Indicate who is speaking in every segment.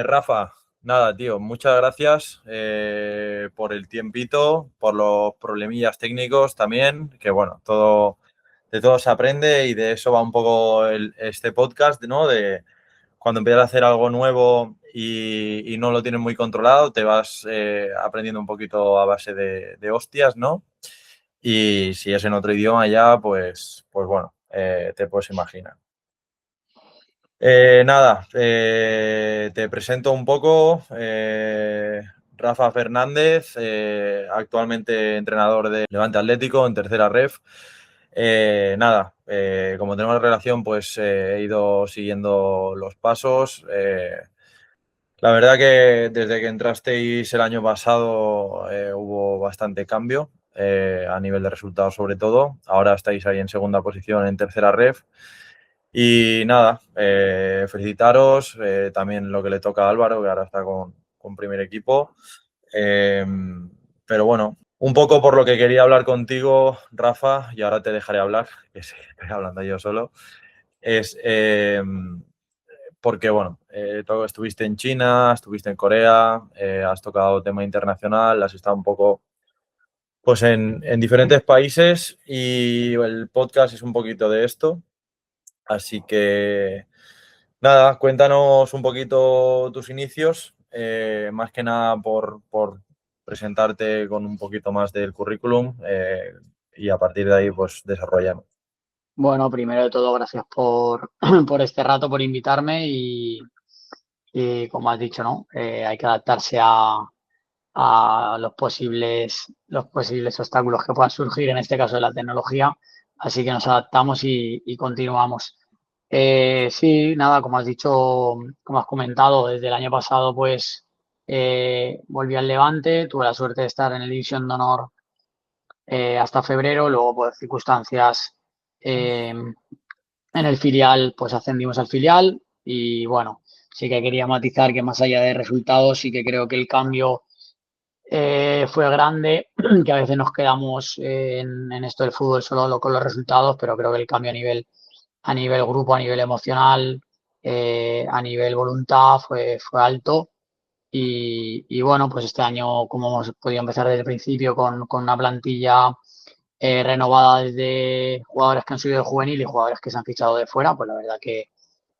Speaker 1: Rafa, nada, tío, muchas gracias por el tiempito, por los problemillas técnicos también, que bueno, de todo se aprende y de eso va un poco este podcast, ¿no? De cuando empiezas a hacer algo nuevo y no lo tienes muy controlado, te vas aprendiendo un poquito a base de hostias, ¿no? Y si es en otro idioma ya, pues bueno, te puedes imaginar. Te presento un poco. Rafa Fernández, actualmente entrenador de Levante Atlético en tercera ref. Como tenemos relación, pues he ido siguiendo los pasos. La verdad que desde que entrasteis el año pasado hubo bastante cambio a nivel de resultados sobre todo. Ahora estáis ahí en segunda posición en tercera ref. Y nada, felicitaros, también lo que le toca a Álvaro, que ahora está con primer equipo. Eh, pero bueno, un poco por lo que quería hablar contigo, Rafa, y ahora te dejaré hablar, que sí, estoy hablando yo solo, es porque, bueno, estuviste en China, estuviste en Corea, has tocado tema internacional, has estado un poco pues en diferentes países y el podcast es un poquito de esto. Así que nada, cuéntanos un poquito tus inicios, más que nada por presentarte con un poquito más del currículum y a partir de ahí pues desarrollamos.
Speaker 2: Bueno, primero de todo, gracias por, por este rato, por invitarme y como has dicho, ¿no? Hay que adaptarse a los posibles obstáculos que puedan surgir, en este caso de la tecnología. Así que nos adaptamos y continuamos. Sí, nada, como has dicho, como has comentado, desde el año pasado, pues volví al Levante, tuve la suerte de estar en el División de Honor hasta febrero, luego por circunstancias en el filial, pues ascendimos al filial y bueno, sí que quería matizar que más allá de resultados, sí que creo que el cambio fue grande, que a veces nos quedamos en esto del fútbol solo con los resultados, pero creo que el cambio a nivel grupo, a nivel emocional, a nivel voluntad fue alto. Y bueno, pues este año, como hemos podido empezar desde el principio con una plantilla renovada desde jugadores que han subido de juvenil y jugadores que se han fichado de fuera, pues la verdad que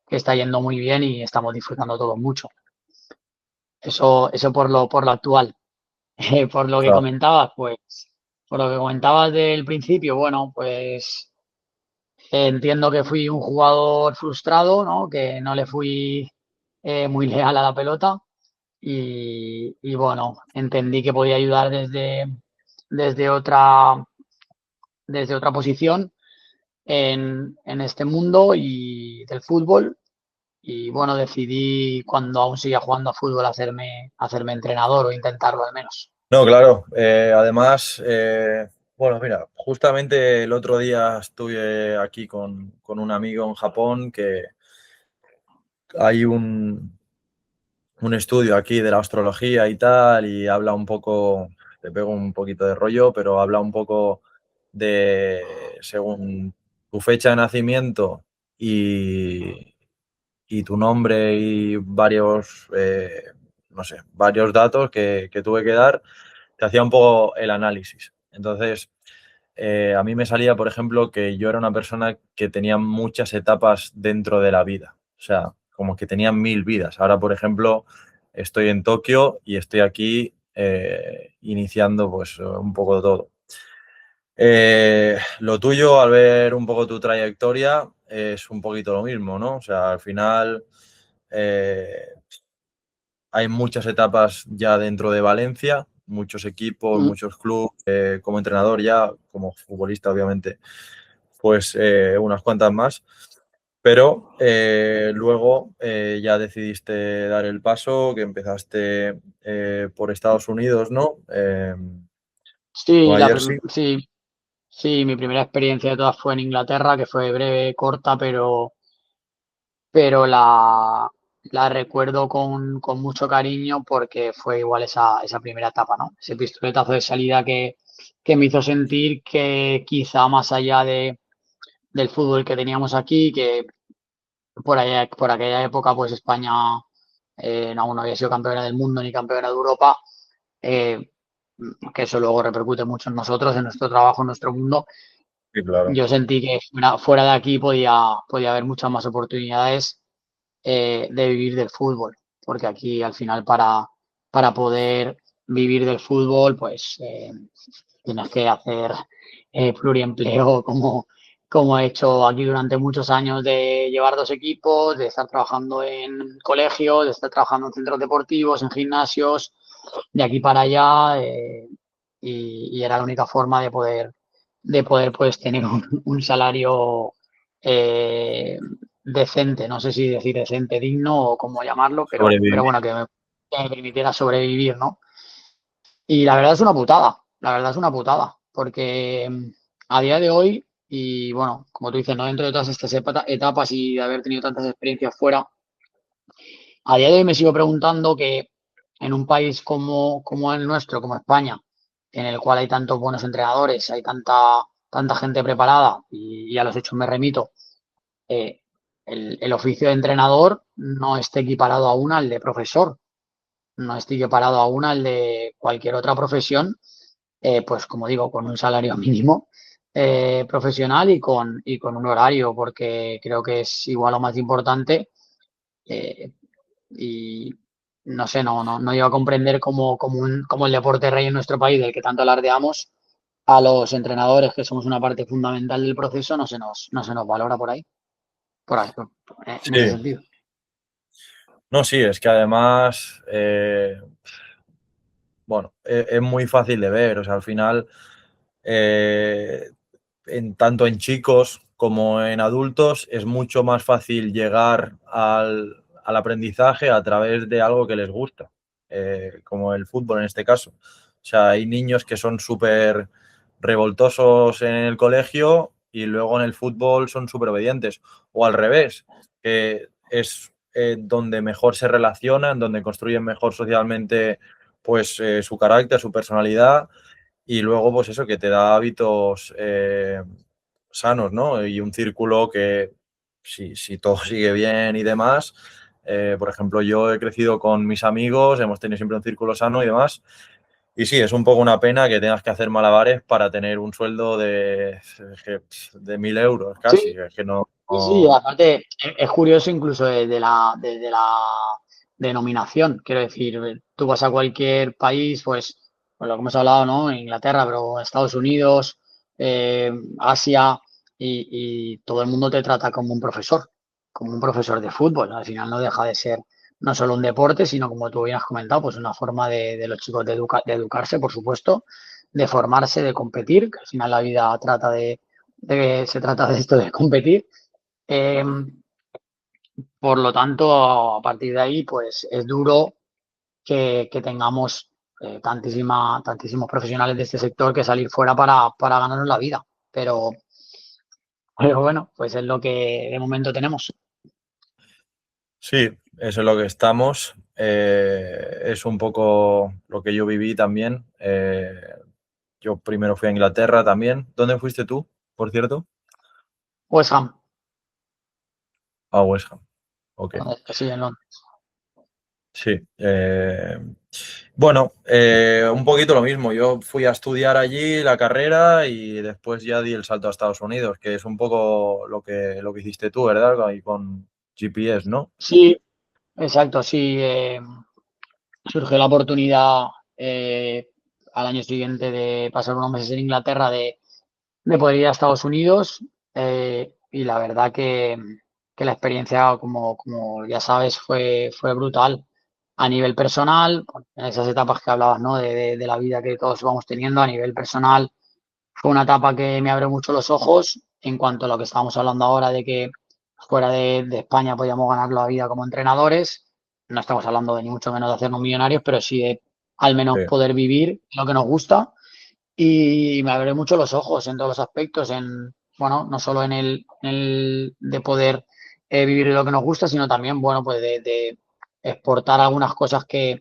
Speaker 2: está yendo muy bien y estamos disfrutando todos mucho. Eso por lo actual. Por lo que
Speaker 1: Claro.
Speaker 2: comentabas, pues, por lo que comentabas del principio, bueno, pues entiendo que fui un jugador frustrado, ¿no? Que no le fui muy leal a la pelota y bueno, entendí que podía ayudar desde otra, desde otra posición en este mundo y del fútbol. Y bueno, decidí cuando aún seguía jugando a fútbol hacerme entrenador o intentarlo al menos.
Speaker 1: No, claro. Además, bueno, mira, justamente el otro día estuve aquí con un amigo en Japón que hay un estudio aquí de la astrología y tal, y habla un poco, te pego un poquito de rollo, pero habla un poco de, según tu fecha de nacimiento y, y tu nombre y varios, no sé, varios datos que tuve que dar, te hacía un poco el análisis. Entonces, a mí me salía, por ejemplo, que yo era una persona que tenía muchas etapas dentro de la vida. O sea, como que tenía 1000 vidas. Ahora, por ejemplo, estoy en Tokio y estoy aquí iniciando pues un poco de todo. Lo tuyo, al ver un poco tu trayectoria, es un poquito lo mismo, ¿no? O sea, al final eh, hay muchas etapas ya dentro de Valencia, muchos equipos,
Speaker 2: Mm.
Speaker 1: muchos clubes, como entrenador ya, como futbolista obviamente, pues unas cuantas más. Pero luego ya decidiste dar el paso, que empezaste por Estados Unidos, ¿no?
Speaker 2: Sí,
Speaker 1: Nueva Jersey.
Speaker 2: sí, sí, mi primera experiencia de todas fue en Inglaterra, que fue breve, corta, pero la recuerdo con mucho cariño porque fue igual esa primera etapa, ¿no? Ese pistoletazo de salida que me hizo sentir que quizá más allá del fútbol que teníamos aquí, que por aquella época, pues España aún no había sido campeona del mundo ni campeona de Europa, eh, que eso luego repercute mucho en nosotros, en nuestro trabajo, en nuestro mundo.
Speaker 1: Sí, claro.
Speaker 2: Yo sentí que fuera de aquí podía haber muchas más oportunidades de vivir del fútbol, porque aquí al final para poder vivir del fútbol, pues tienes que hacer pluriempleo como he hecho aquí durante muchos años, de llevar dos equipos, de estar trabajando en colegios, de estar trabajando en centros deportivos, en gimnasios, de aquí para allá, y era la única forma de poder pues tener un salario decente, no sé si decir decente, digno o cómo llamarlo, pero
Speaker 1: Sobrevivir.
Speaker 2: bueno, que me permitiera sobrevivir, ¿no? Y la verdad es una putada, la verdad es una putada, porque a día de hoy, y bueno, como tú dices, ¿no? Dentro de todas estas etapas y de haber tenido tantas experiencias fuera, a día de hoy me sigo preguntando que en un país como el nuestro, como España, en el cual hay tantos buenos entrenadores, hay tanta gente preparada, y a los hechos me remito, eh, el oficio de entrenador no esté equiparado aún al de profesor, no esté equiparado aún al de cualquier otra profesión, pues como digo, con un salario mínimo profesional y con un horario, porque creo que es igual o más importante. eh, y no sé, no llego a comprender cómo el deporte rey en nuestro país, del que tanto alardeamos, a los entrenadores, que somos una parte fundamental del proceso, no se nos valora por ahí, en ese
Speaker 1: Sí,
Speaker 2: sentido.
Speaker 1: no, sí, es que además, bueno, es muy fácil de ver, o sea, al final, eh, tanto en chicos como en adultos, es mucho más fácil llegar al aprendizaje a través de algo que les gusta, como el fútbol en este caso. O sea, hay niños que son súper revoltosos en el colegio y luego en el fútbol son súper obedientes. O al revés, que es donde mejor se relacionan, donde construyen mejor socialmente pues su carácter, su personalidad, y luego pues eso, que te da hábitos sanos, ¿no? Y un círculo que si todo sigue bien y demás, por ejemplo, yo he crecido con mis amigos, hemos tenido siempre un círculo sano y demás, y sí, es un poco una pena que tengas que hacer malabares para tener un sueldo de 1.000 euros casi,
Speaker 2: Sí,
Speaker 1: es que no,
Speaker 2: sí, sí,
Speaker 1: no-
Speaker 2: aparte es curioso incluso desde la denominación. Quiero decir, tú vas a cualquier país, pues lo que hemos hablado, ¿no? Inglaterra, pero Estados Unidos, Asia, y todo el mundo te trata como un profesor de fútbol. Al final no deja de ser no solo un deporte, sino, como tú bien has comentado, pues una forma de los chicos de educarse, por supuesto, de formarse, de competir, que al final la vida se trata de esto, de competir. Eh, por lo tanto, a partir de ahí, pues es duro que tengamos tantísimos profesionales de este sector que salir fuera para ganarnos la vida. Pero bueno, pues es lo que de momento tenemos.
Speaker 1: Sí, eso es lo que estamos. Es un poco lo que yo viví también. Yo primero fui a Inglaterra también. ¿Dónde fuiste tú, por cierto?
Speaker 2: West Ham,
Speaker 1: A West Ham. Ok,
Speaker 2: sí, en Londres.
Speaker 1: sí. Bueno, un poquito lo mismo. Yo fui a estudiar allí la carrera y después ya di el salto a Estados Unidos, que es un poco lo que hiciste tú, ¿verdad? Ahí con GPS, ¿no?
Speaker 2: Sí, exacto, sí. Surgió la oportunidad al año siguiente de pasar unos meses en Inglaterra, de poder ir a Estados Unidos, y la verdad que la experiencia, como ya sabes, fue brutal a nivel personal, en esas etapas que hablabas, ¿no? De la vida que todos vamos teniendo a nivel personal. Fue una etapa que me abrió mucho los ojos en cuanto a lo que estábamos hablando ahora, de que fuera de España podíamos ganar la vida como entrenadores. No estamos hablando de ni mucho menos de hacernos millonarios, pero sí de al menos
Speaker 1: Sí,
Speaker 2: poder vivir lo que nos gusta, y me abrió mucho los ojos en todos los aspectos, bueno, no solo en el de poder vivir lo que nos gusta, sino también, bueno, pues de exportar algunas cosas que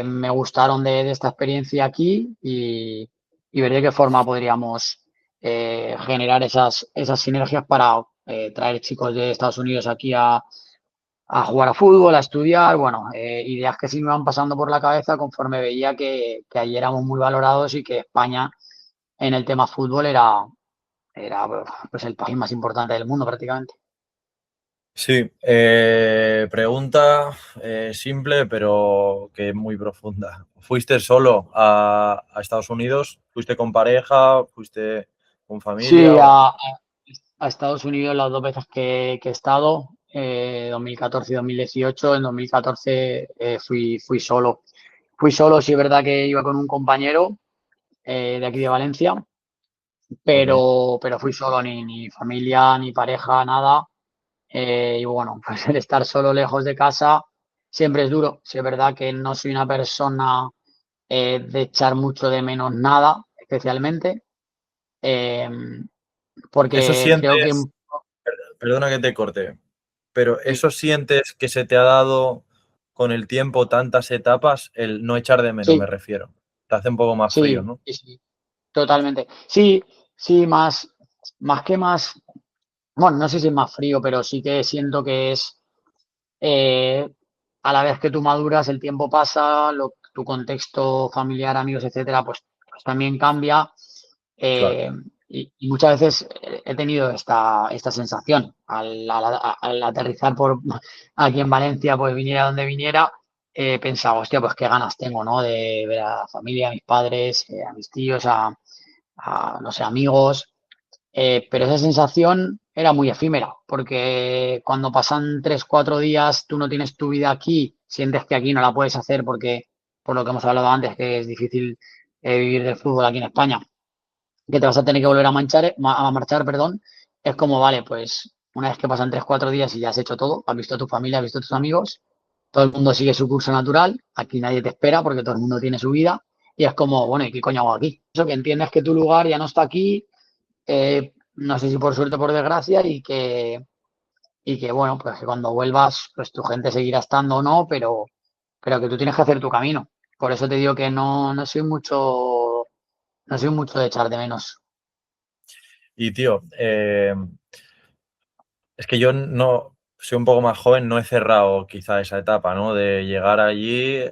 Speaker 2: me gustaron de esta experiencia aquí, y ver de qué forma podríamos generar esas sinergias para traer chicos de Estados Unidos aquí a jugar a fútbol, a estudiar, bueno, ideas que sí me iban pasando por la cabeza conforme veía que allí éramos muy valorados y que España en el tema fútbol era pues el país más importante del mundo prácticamente.
Speaker 1: Sí, pregunta simple pero que muy profunda. ¿Fuiste solo a Estados Unidos? ¿Fuiste con pareja? ¿Fuiste con familia?
Speaker 2: Sí, a Estados Unidos las dos veces que he estado, 2014 y 2018. En 2014 fui solo. Fui solo, sí es verdad que iba con un compañero de aquí de Valencia,
Speaker 1: Ok.
Speaker 2: pero fui solo, ni familia, ni pareja, nada. Y bueno, pues el estar solo lejos de casa siempre es duro. Sí es verdad que no soy una persona de echar mucho de menos nada, especialmente, eh,
Speaker 1: ¿Eso
Speaker 2: porque creo que
Speaker 1: sientes, perdona que te corte, pero
Speaker 2: sí,
Speaker 1: eso sientes que se te ha dado con el tiempo tantas etapas, el no echar de menos, me
Speaker 2: sí,
Speaker 1: refiero? Te hace un poco más frío,
Speaker 2: sí,
Speaker 1: ¿no?
Speaker 2: sí, sí, totalmente. Sí, sí, más que más, bueno, no sé si es más frío, pero sí que siento que es eh, a la vez que tú maduras, el tiempo pasa, tu contexto familiar, amigos, etcétera, pues también cambia.
Speaker 1: Claro.
Speaker 2: eh, y muchas veces he tenido esta sensación al aterrizar por aquí en Valencia, pues viniera donde viniera, he pensado, hostia, pues qué ganas tengo, ¿no? De ver a la familia, a mis padres, a mis tíos, no sé, amigos. Pero esa sensación era muy efímera, porque cuando pasan 3, 4 días, tú no tienes tu vida aquí, sientes que aquí no la puedes hacer porque, por lo que hemos hablado antes, que es difícil vivir del fútbol aquí en España, que te vas a tener que volver a marchar, perdón, es como, vale, pues una vez que pasan 3, 4 días y ya has hecho todo, has visto a tu familia, has visto a tus amigos, todo el mundo sigue su curso natural, aquí nadie te espera porque todo el mundo tiene su vida, y es como, bueno, ¿y qué coño hago aquí? Eso que entiendes que tu lugar ya no está aquí, no sé si por suerte o por desgracia, y que bueno, pues que cuando vuelvas, pues tu gente seguirá estando o no, pero que tú tienes que hacer tu camino. Por eso te digo que no soy mucho de echar de menos.
Speaker 1: Y tío, es que yo no soy un poco más joven, no he cerrado quizá esa etapa, ¿no? De llegar allí.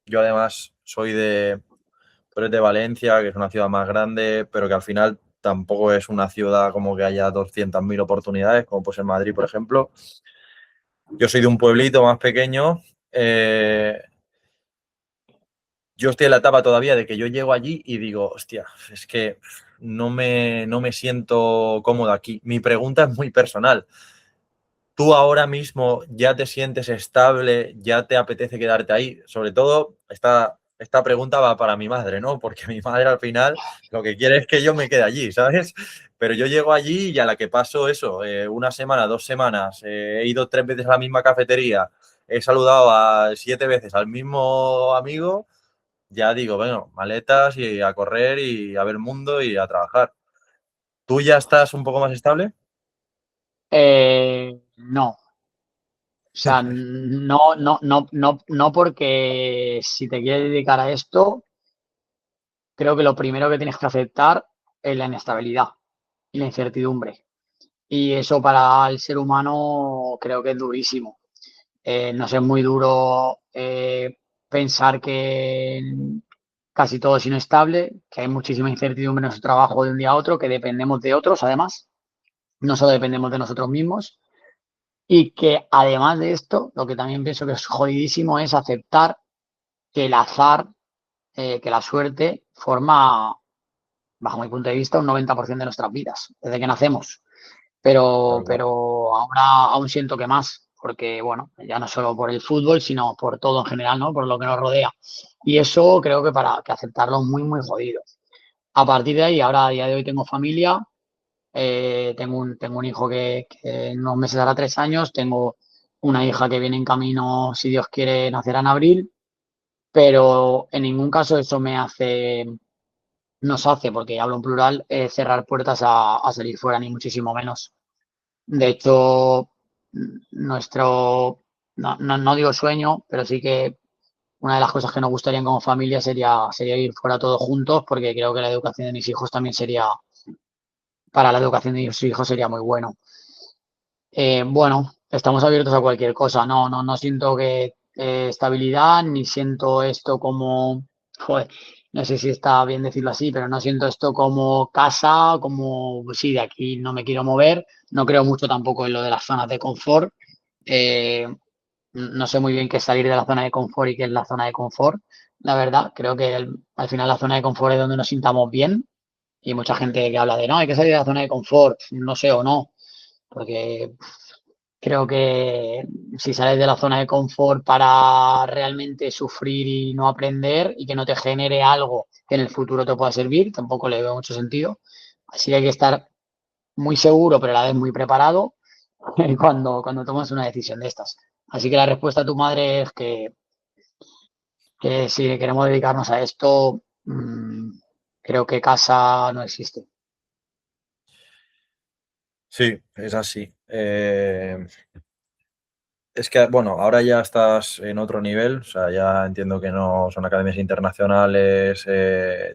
Speaker 1: Yo además soy tú eres de Valencia, que es una ciudad más grande, pero que al final tampoco es una ciudad como que haya 200.000 oportunidades, como pues en Madrid, por ejemplo. Yo soy de un pueblito más pequeño. eh, yo estoy en la etapa todavía de que yo llego allí y digo, hostia, es que no me siento cómodo aquí. Mi pregunta es muy personal. ¿Tú ahora mismo ya te sientes estable, ya te apetece quedarte ahí? Sobre todo, esta pregunta va para mi madre, ¿no? Porque mi madre al final lo que quiere es que yo me quede allí, ¿sabes? Pero yo llego allí y a la que paso eso, una semana, 2 semanas, he ido 3 veces a la misma cafetería, he saludado a 7 veces al mismo amigo, ya digo, bueno, maletas y a correr y a ver mundo y a trabajar. ¿Tú ya estás un poco más estable?
Speaker 2: No, o sea, no, no, no, no, no porque si te quieres dedicar a esto, creo que lo primero que tienes que aceptar es la inestabilidad y la incertidumbre. Y eso para el ser humano creo que es durísimo. Nos es muy duro pensar que casi todo es inestable, que hay muchísima incertidumbre en nuestro trabajo de un día a otro, que dependemos de otros, además, no solo dependemos de nosotros mismos, y que además de esto, lo que también pienso que es jodidísimo es aceptar que el azar, que la suerte forma, bajo mi punto de vista, un 90% de nuestras vidas, desde que nacemos. pero,
Speaker 1: Tal cual.
Speaker 2: pero ahora aún siento que más, porque bueno, ya no solo por el fútbol, sino por todo en general, ¿no? Por lo que nos rodea. Y eso creo que para que aceptarlo es muy, muy jodido. A partir de ahí, ahora a día de hoy tengo familia, tengo un hijo que en unos meses hará 3 años, tengo una hija que viene en camino, si Dios quiere, nacerá en abril, pero en ningún caso eso nos hace, porque hablo en plural, cerrar puertas a salir fuera, ni muchísimo menos. De hecho, no digo sueño, pero sí que una de las cosas que nos gustaría como familia sería ir fuera todos juntos, porque creo que la educación de mis hijos también para la educación de mis hijos sería muy bueno. Bueno, estamos abiertos a cualquier cosa. No siento que estabilidad, ni siento esto como, joder, no sé si está bien decirlo así, pero no siento esto como casa, como, pues sí, de aquí no me quiero mover. No creo mucho tampoco en lo de las zonas de confort. Eh, no sé muy bien qué es salir de la zona de confort y qué es la zona de confort. La verdad, creo que al final la zona de confort es donde nos sintamos bien. Y mucha gente que habla de no, hay que salir de la zona de confort, no sé o no, porque creo que si sales de la zona de confort para realmente sufrir y no aprender y que no te genere algo que en el futuro te pueda servir, tampoco le veo mucho sentido. Así que hay que estar muy seguro, pero a la vez muy preparado cuando tomas una decisión de estas. Así que la respuesta a tu madre es que si queremos dedicarnos a esto, creo que casa no existe.
Speaker 1: Sí, es así. Es que, bueno, ahora ya estás en otro nivel, o sea, ya entiendo que no son academias internacionales,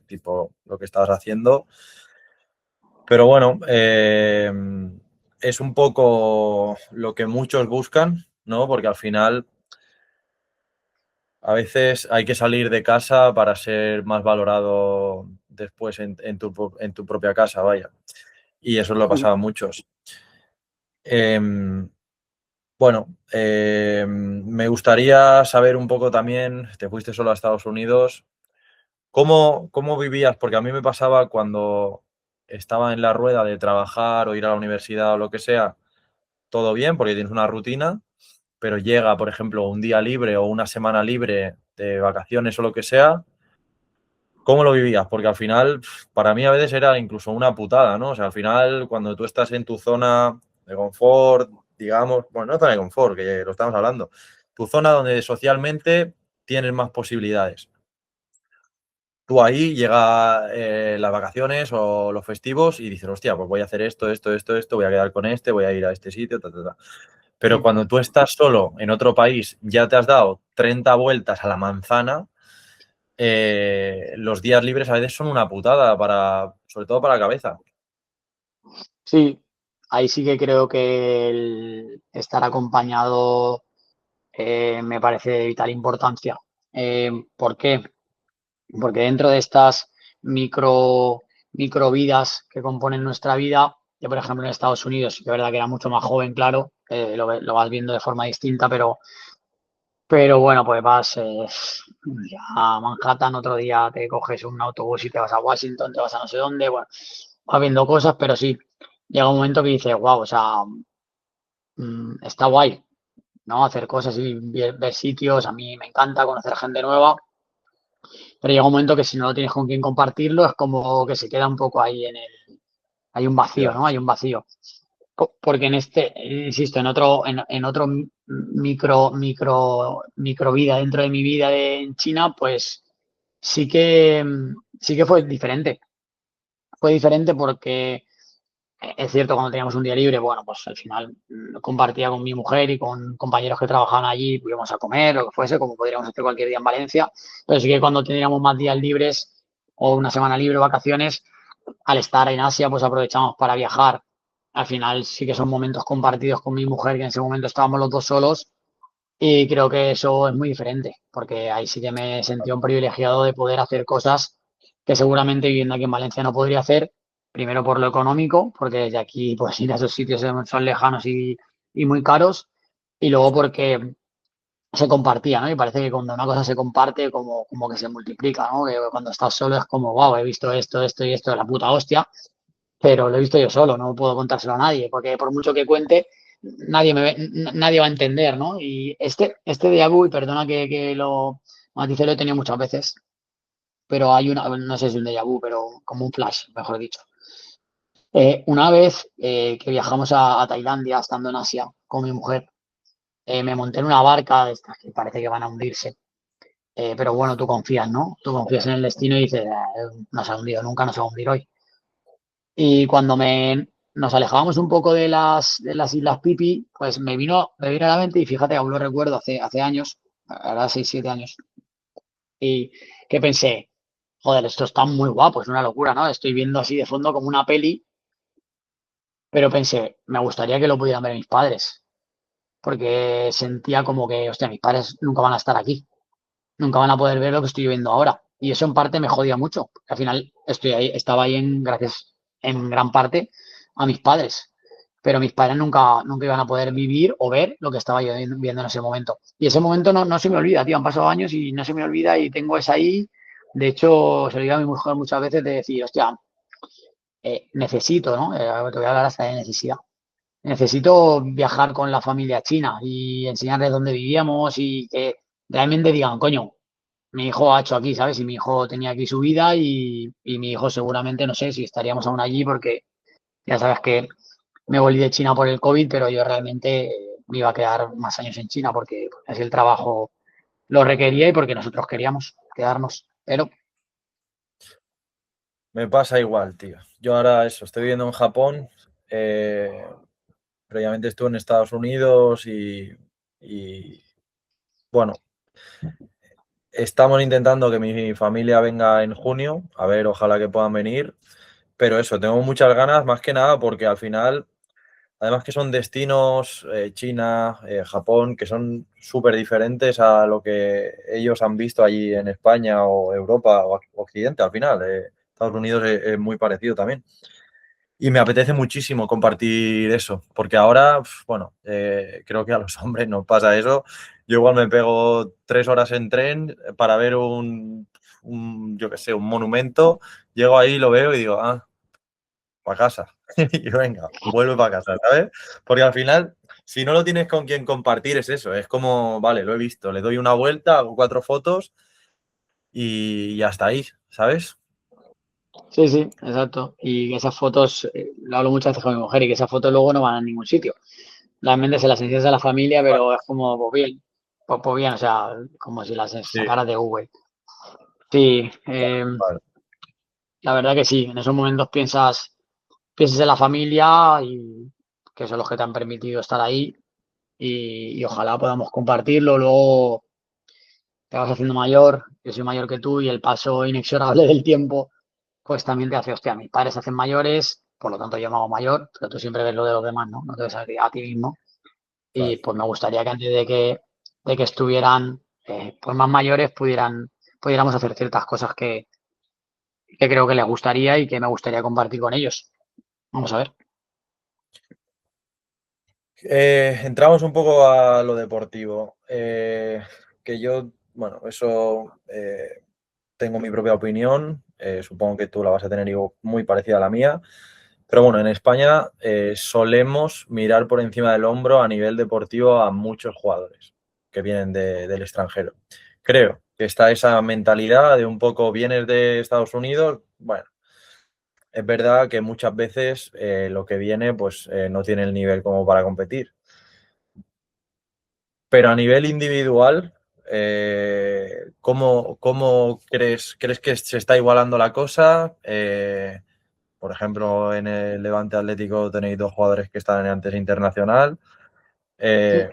Speaker 1: tipo lo que estabas haciendo, pero bueno, es un poco lo que muchos buscan, ¿no? Porque al final a veces hay que salir de casa para ser más valorado después en tu propia casa, vaya. Y eso lo pasaba a muchos. Em, Bueno, me gustaría saber un poco también, te fuiste solo a Estados Unidos, ¿cómo vivías? Porque a mí me pasaba cuando estaba en la rueda de trabajar o ir a la universidad o lo que sea, todo bien, porque tienes una rutina, pero llega, por ejemplo, un día libre o una semana libre de vacaciones o lo que sea, ¿cómo lo vivías? Porque al final, para mí a veces era incluso una putada, ¿no? O sea, al final, cuando tú estás en tu zona de confort, digamos, bueno, no zona de confort, que lo estamos hablando, tu zona donde socialmente tienes más posibilidades. Tú ahí llega las vacaciones o los festivos y dices, hostia, pues voy a hacer esto, voy a quedar con este, voy a ir a este sitio, ta, ta, ta. Pero cuando tú estás solo en otro país, ya te has dado 30 vueltas a la manzana, los días libres a veces son una putada para, sobre todo para la cabeza.
Speaker 2: Sí, ahí sí que creo que el estar acompañado me parece de vital importancia. ¿Por qué? Porque dentro de estas micro, micro vidas que componen nuestra vida, yo por ejemplo en Estados Unidos, sí que es verdad que era mucho más joven, claro, lo vas viendo de forma distinta, pero bueno, pues vas ya a Manhattan, otro día te coges un autobús y te vas a Washington, te vas a no sé dónde, bueno, vas viendo cosas, pero sí, llega un momento que dices, wow, o sea, está guay, ¿no? Hacer cosas y ver sitios, a mí me encanta conocer gente nueva, pero llega un momento que si no lo tienes con quien compartirlo, es como que se queda un poco ahí hay un vacío,
Speaker 1: Ya.
Speaker 2: ¿no? Hay un vacío. Porque en este, insisto, en otro micro vida dentro de mi vida en China, pues sí que fue diferente. Fue diferente porque es cierto, cuando teníamos un día libre, bueno, pues al final compartía con mi mujer y con compañeros que trabajaban allí, íbamos a comer, o lo que fuese, como podríamos hacer cualquier día en Valencia. Pero sí que cuando teníamos más días libres o una semana libre, vacaciones, al estar en Asia, pues aprovechamos para viajar. Al final sí que son momentos compartidos con mi mujer, que en ese momento estábamos los dos solos, y creo que eso es muy diferente, porque ahí sí que me sentí un privilegiado de poder hacer cosas que seguramente viviendo aquí en Valencia no podría hacer, primero por lo económico, porque desde aquí pues ir a esos sitios son lejanos y muy caros, y luego porque se compartía, ¿no? Y parece que cuando una cosa se comparte, como que se multiplica, ¿no? Que cuando estás solo es como, wow, he visto esto y esto de la puta hostia, pero lo he visto yo solo, no puedo contárselo a nadie, porque por mucho que cuente, nadie va a entender, ¿no? Y este déjà vu, y perdona que lo matice, lo he tenido muchas veces, pero hay una, no sé si un déjà vu, pero como un flash, mejor dicho. Una vez que viajamos a Tailandia, estando en Asia, con mi mujer, me monté en una barca de estas que parece que van a hundirse. Pero bueno, tú confías, ¿no? Tú confías en el destino y dices, no se ha hundido, nunca nos va a hundir hoy. Y cuando nos alejábamos un poco de las Islas Pipi, pues me vino a la mente, y fíjate, aún lo recuerdo hace años, ahora 6 7 años, y que pensé, joder, esto está muy guapo, es una locura, ¿no? Estoy viendo así de fondo como una peli, pero pensé, me gustaría que lo pudieran ver mis padres. porque sentía como que, hostia, mis padres nunca van a estar aquí, nunca van a poder ver lo que estoy viendo ahora. Y eso en parte me jodía mucho. Al final estoy ahí, estaba ahí gracias en gran parte a mis padres. Pero mis padres nunca iban a poder vivir o ver lo que estaba yo viendo en ese momento. Y ese momento no se me olvida, tío. Han pasado años y no se me olvida y tengo esa ahí. De hecho, se lo digo a mi mujer muchas veces de decir, hostia, necesito, ¿no? Te voy a hablar hasta de necesidad. Necesito viajar con la familia china y enseñarles dónde vivíamos y que realmente digan, coño, mi hijo ha hecho aquí, ¿sabes? Y mi hijo tenía aquí su vida y mi hijo seguramente, no sé si estaríamos aún allí porque ya sabes que me volví de China por el COVID, pero yo realmente me iba a quedar más años en China porque así el trabajo lo requería y porque nosotros queríamos quedarnos. Pero
Speaker 1: Me pasa igual, tío. Yo ahora eso, estoy viviendo en Japón. Previamente estuve en Estados Unidos y, bueno, estamos intentando que mi familia venga en junio. A ver, ojalá que puedan venir. Pero eso, tengo muchas ganas, más que nada, porque al final, además que son destinos, China, Japón, que son súper diferentes a lo que ellos han visto allí en España o Europa o Occidente al final. Estados Unidos es muy parecido también. Y me apetece muchísimo compartir eso, porque ahora, bueno, creo que a los hombres nos pasa eso. Yo igual me pego 3 horas en tren para ver yo qué sé, un monumento, llego ahí, lo veo y digo, ah, para casa. Y venga, vuelve para casa, ¿sabes? Porque al final, si no lo tienes con quien compartir, es eso, es como, vale, lo he visto, le doy una vuelta, hago 4 fotos y hasta ahí, ¿sabes?
Speaker 2: sí, sí, exacto. Y que esas fotos, lo hablo muchas veces con mi mujer, y que esas fotos luego no van a ningún sitio. Realmente se las enseñas a la familia,
Speaker 1: Vale,
Speaker 2: pero es como, pues bien, o sea, como si las
Speaker 1: sí,
Speaker 2: sacaras de Google. Sí,
Speaker 1: vale.
Speaker 2: la verdad que sí, en esos momentos piensas en la familia y que son los que te han permitido estar ahí y ojalá podamos compartirlo. Luego te vas haciendo mayor, yo soy mayor que tú y el paso inexorable del tiempo, pues también te hace, hostia, mis padres se hacen mayores, por lo tanto yo me hago mayor, pero tú siempre ves lo de los demás, ¿no? No te ves a ti mismo. Y
Speaker 1: Claro.
Speaker 2: pues me gustaría que antes de que estuvieran pues más mayores pudiéramos hacer ciertas cosas que creo que les gustaría y que me gustaría compartir con ellos. Vamos a ver.
Speaker 1: Entramos un poco a lo deportivo. Que yo, bueno, eso tengo mi propia opinión. Supongo que tú la vas a tener muy parecida a la mía. Pero bueno, en España solemos mirar por encima del hombro a nivel deportivo a muchos jugadores que vienen del extranjero. Creo que está esa mentalidad de un poco vienes de Estados Unidos. Bueno, es verdad que muchas veces lo que viene pues no tiene el nivel como para competir. Pero a nivel individual, ¿cómo crees que se está igualando la cosa? Por ejemplo, en el Levante Atlético tenéis 2 jugadores que están en antes internacional.
Speaker 2: Sí.
Speaker 1: Eh,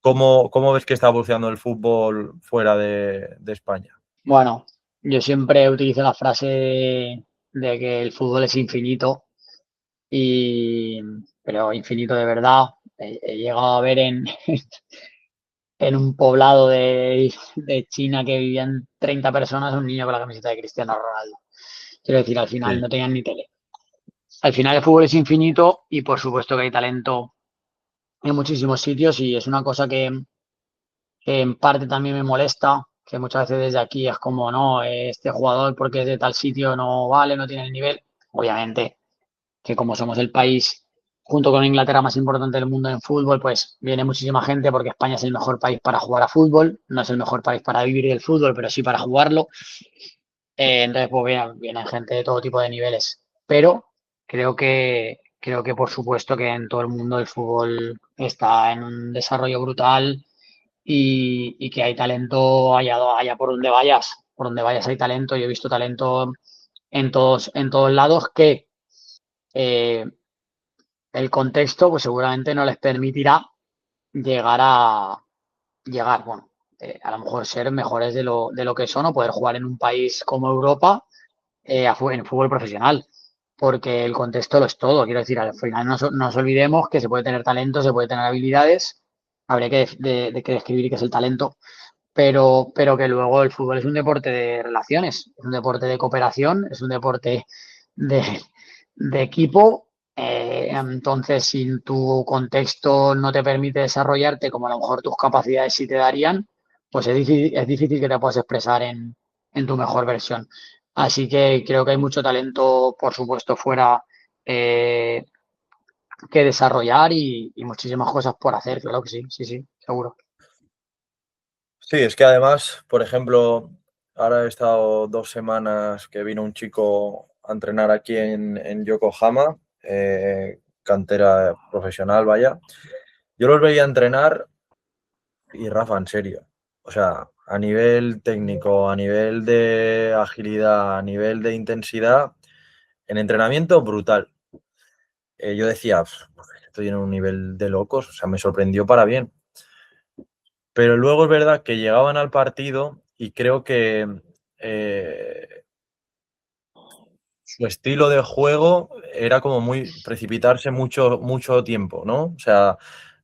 Speaker 1: ¿cómo ves que está evolucionando el fútbol fuera de España?
Speaker 2: Bueno, yo siempre utilizo la frase de que el fútbol es infinito y pero infinito de verdad. He llegado a ver en un poblado de China que vivían 30 personas un niño con la camiseta de Cristiano Ronaldo. Quiero decir, al final
Speaker 1: Sí,
Speaker 2: no tenían ni tele. Al final el fútbol es infinito y por supuesto que hay talento en muchísimos sitios y es una cosa que en parte también me molesta, que muchas veces desde aquí es como, no, este jugador porque es de tal sitio no vale, no tiene el nivel. Obviamente que como somos el país junto con Inglaterra más importante del mundo en fútbol, pues viene muchísima gente porque España es el mejor país para jugar a fútbol, no es el mejor país para vivir del fútbol, pero sí para jugarlo. Entonces, pues vienen gente de todo tipo de niveles. Pero creo que por supuesto que en todo el mundo el fútbol está en un desarrollo brutal y que hay talento allá por donde vayas hay talento. Yo he visto talento en todos lados que eh, el contexto pues seguramente no les permitirá llegar bueno, a lo mejor ser mejores de lo que son o poder jugar en un país como Europa en fútbol profesional, porque el contexto lo es todo. Quiero decir, al final no nos olvidemos que se puede tener talento, se puede tener habilidades, habría que de que describir qué es el talento, pero que luego el fútbol es un deporte de relaciones, es un deporte de cooperación, es un deporte de, de equipo. Entonces, si tu contexto no te permite desarrollarte como a lo mejor tus capacidades sí te darían, pues es difícil que te puedas expresar en tu mejor versión. Así que creo que hay mucho talento, por supuesto, fuera eh, que desarrollar y muchísimas cosas por hacer, claro que sí, sí, sí, seguro.
Speaker 1: Sí, es que además, por ejemplo, ahora he estado 2 semanas que vino un chico a entrenar aquí en Yokohama, cantera profesional, vaya. Yo los veía entrenar y Rafa, en serio. O sea, a nivel técnico, a nivel de agilidad, a nivel de intensidad, en entrenamiento brutal. Yo decía, estoy en un nivel de locos, o sea, me sorprendió para bien. Pero luego es verdad que llegaban al partido y creo que eh, su estilo de juego era como muy precipitarse mucho, mucho tiempo, ¿no? O sea,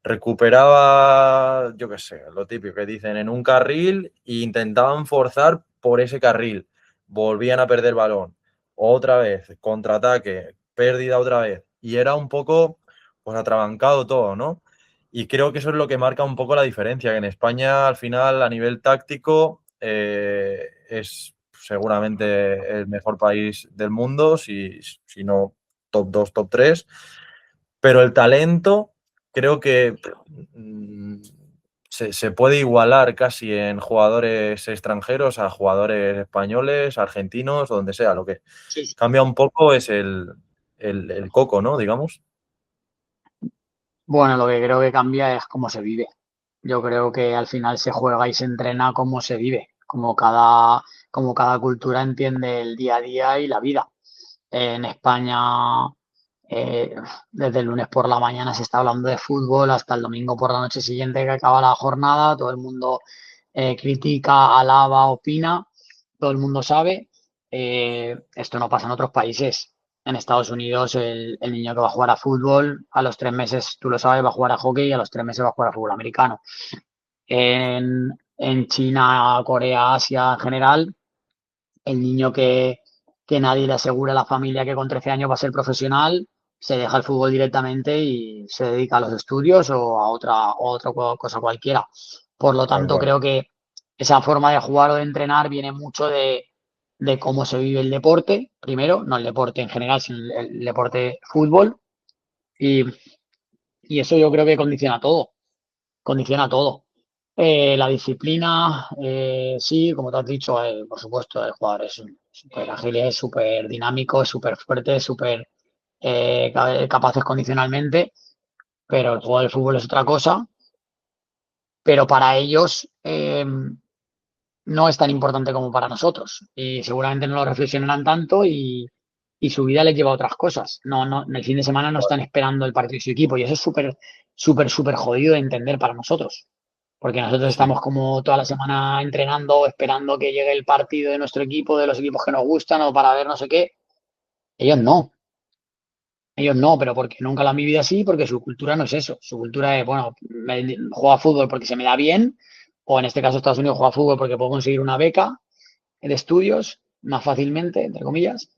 Speaker 1: recuperaba, yo qué sé, lo típico que dicen, en un carril e intentaban forzar por ese carril. Volvían a perder balón. Otra vez, contraataque, pérdida otra vez. Y era un poco, pues, atrabancado todo, ¿no? Y creo que eso es lo que marca un poco la diferencia, que en España, al final, a nivel táctico, es seguramente el mejor país del mundo, si no top 2 top 3, pero el talento creo que se puede igualar casi en jugadores extranjeros a jugadores españoles, argentinos, o donde sea. Lo que
Speaker 2: Sí.
Speaker 1: cambia un poco es el coco, ¿no? Digamos.
Speaker 2: Bueno, lo que creo que cambia es cómo se vive. Yo creo que al final se juega y se entrena cómo se vive, como cada cultura entiende el día a día y la vida. En España, eh, desde el lunes por la mañana se está hablando de fútbol hasta el domingo por la noche siguiente que acaba la jornada. Todo el mundo critica, alaba, opina, todo el mundo sabe. Esto no pasa en otros países. En Estados Unidos, el niño que va a jugar a fútbol, a los 3 meses, tú lo sabes, va a jugar a hockey y a los 3 meses va a jugar a fútbol americano. En China, Corea, Asia en general, el niño que nadie le asegura a la familia que con 13 años va a ser profesional, se deja el fútbol directamente y se dedica a los estudios o a otra cosa cualquiera. Por lo
Speaker 1: Tal
Speaker 2: tanto,
Speaker 1: cual.
Speaker 2: creo que esa forma de jugar o de entrenar viene mucho de cómo se vive el deporte, primero, no el deporte en general, sino el deporte fútbol, y, y eso yo creo que condiciona todo. La disciplina, sí, como te has dicho, por supuesto, el jugador es súper ágil, es súper dinámico, es súper fuerte, es súper capaces condicionalmente, pero el juego del fútbol es otra cosa. Pero para ellos no es tan importante como para nosotros y seguramente no lo reflexionarán tanto y su vida les lleva a otras cosas. No, no, en el fin de semana no están esperando el partido de su equipo y eso es súper, súper, súper jodido de entender para nosotros. Porque nosotros
Speaker 1: Sí,
Speaker 2: estamos como toda la semana entrenando, esperando que llegue el partido de nuestro equipo, de los equipos que nos gustan o para ver no sé qué. Ellos no, ellos no, pero porque nunca lo han vivido así, porque su cultura no es eso. Su cultura es, bueno, juego a fútbol porque se me da bien, o en este caso Estados Unidos juega a fútbol porque puedo conseguir una beca de estudios más fácilmente, entre comillas,